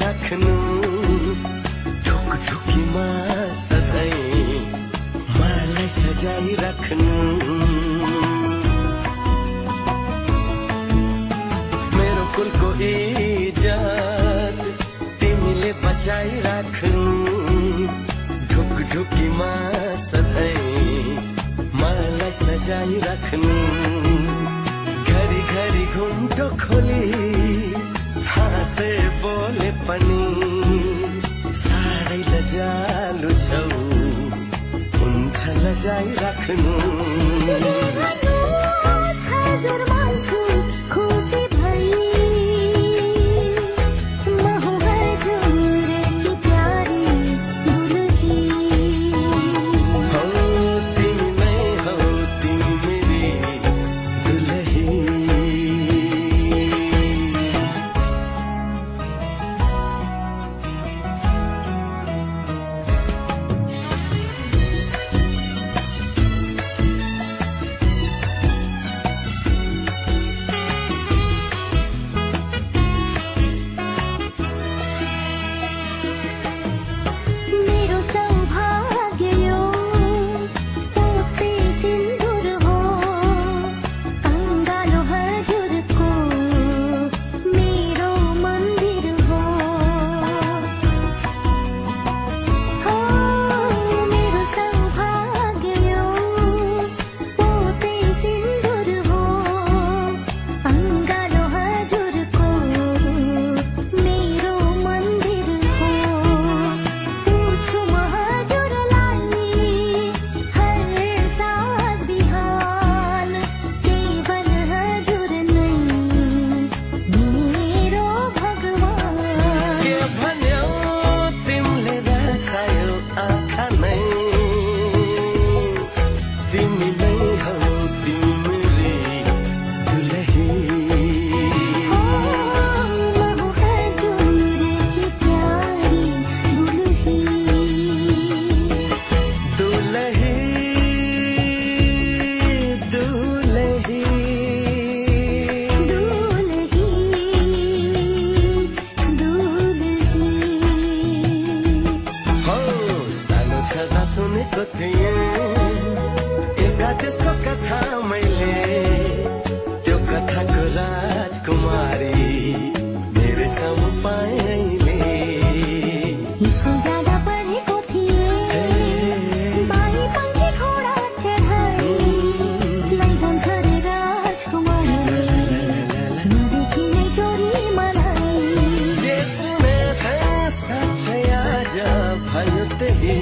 राख्नु ढुकढुकीमा सधैँ मलाई सजाई राख्नु मेरो कुलको इज्जत तिमीले बचाई राख्नु ढुकढुकीमा सधैँ मलाई सजाई राख्नु घरी घरी घुम्टो खोली हाँसे बोले पनि साह्रै लजालु छौ हुन्छ लजाई राख्नु पढेको थिएँ एउटा देशको कथा मैले त्यो कथाको राजकुमारी मेरो सामु पाएँ अहिले स्कुल जाँदा पढेको थिएँ बारी पङ्खे घोडा चढाए लैजान्छ रे राजकुमारी नदेखि नै चोरी मलाई जे सुने थिएँ साँच्चै आज भयो त्यही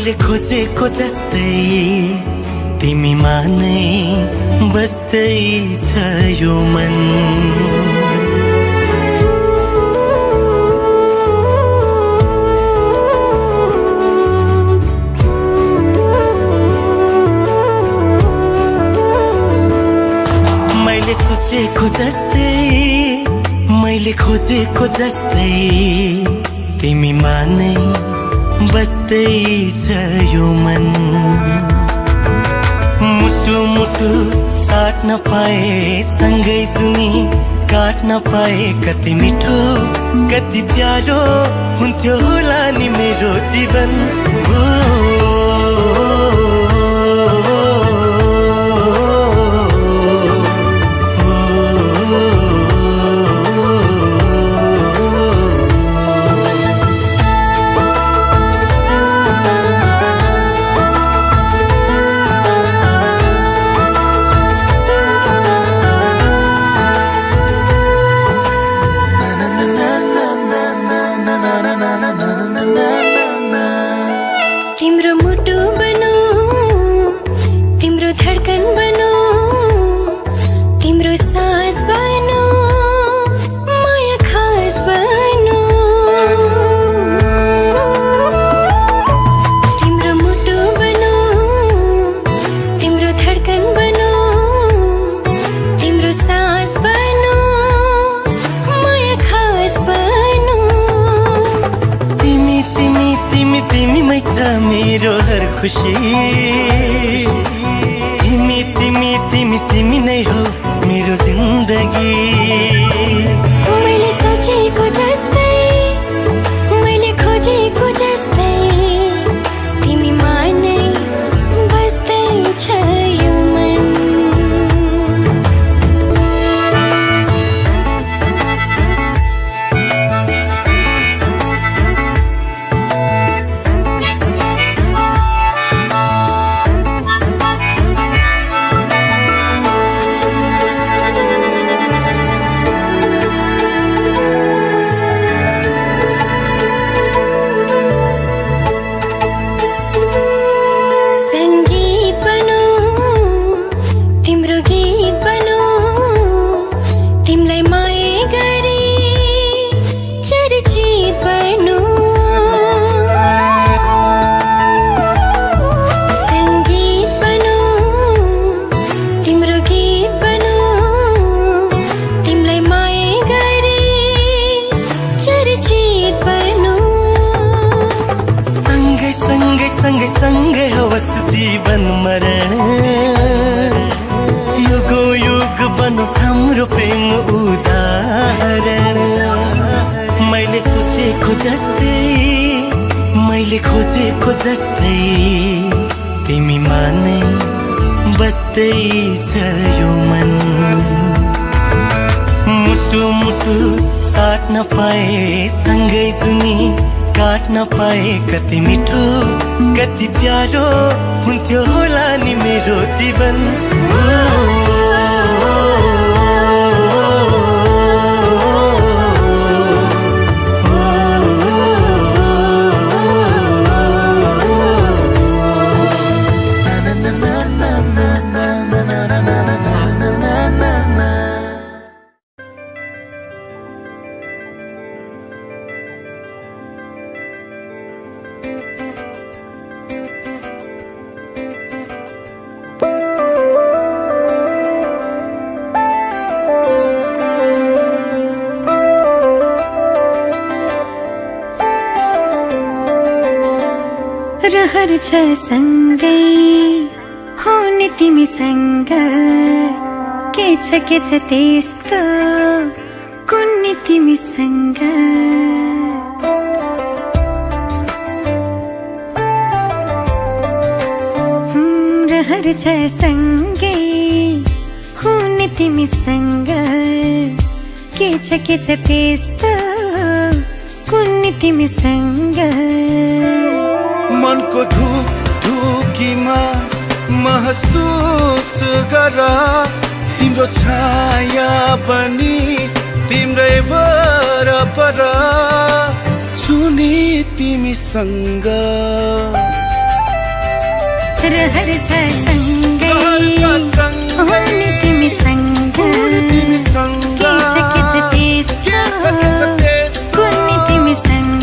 मैले खोजेको जस्तै तिमीमा नै बस्दै छ यो मन मैले सोचेको जस्तै मैले खोजेको जस्तै तिमीमा नै बस्दै छ यो मन मुटु मुटु साट्न पाए सँगै सुनि काट्न पाए कति मिठो कति प्यारो हुन्थ्यो होला नि मेरो जीवन तिम्रो मुटु बनो तिम्रो धडकन बनो तिम्रो सास बनो माया खास बनो तिम्रो मुटु बनो तिम्रो धडकन बनो तिम्रो सास बनो माया खास बनो तिमी तिमी तिमी तिमीमै छ मेरो हर खुसी तिमी तिमी तिमी तिमी नै हो मेरो जिन्दगी मैले सोचेको जस्तै मैले खोजेको जस्तै तिमीमा नै बस्दै छ यो मन सँगै होस् जीवन मरण युगो युग बनोस् हाम्रो प्रेम उदाहरण मैले सोचेको जस्तै मैले खोजेको जस्तै तिमी मानै बस्दैछ यो मन मुटु मुटु साट्न पाए सँगै सुनि काट्न पाए कति मिठो कति प्यारो हुन्थ्यो होला नि मेरो जीवन रहर छ सँगै हुने तिमीसँग के छ त्यस्तो कुन्नी तिमीसँग रहर छ सँगै हुने तिमीसँग के छ त्यस्तो कुन्नी तिमीसँग मनको ढुकीमा महसुस गर तिम्रो छाया बनी तिम्रै वरपर छुनी तिमीसँग रहर छ सँगै हुने तिमीसँग के छ त्यस्तो कुन्नी तिमीसँग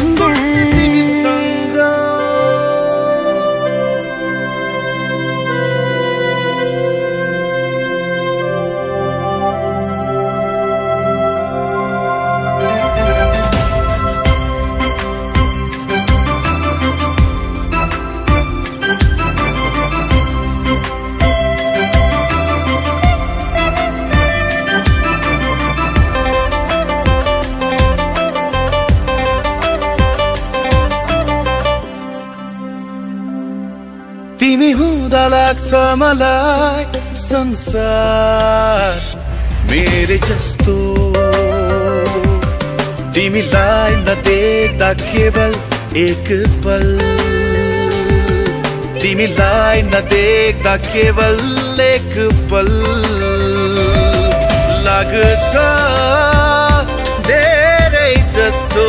तिमी हुँदा लाग्छ मलाई संसार मेरे जस्तो तिमीलाई नदेख्दा केवल एक पल तिमीलाई नदेख्दा केवल एक पल लाग्छ धेरै जस्तो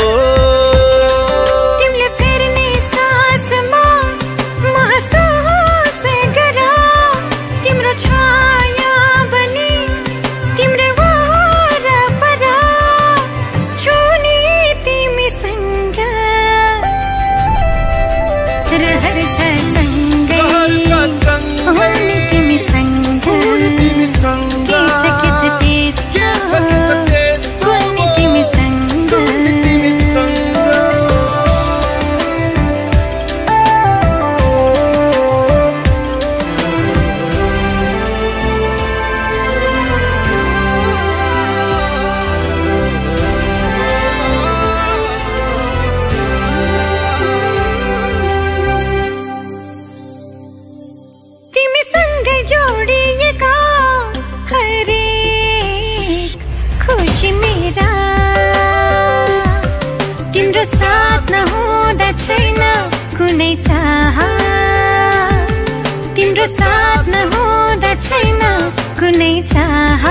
तिम्रो साथ नहुँदा छैन कुनै चाह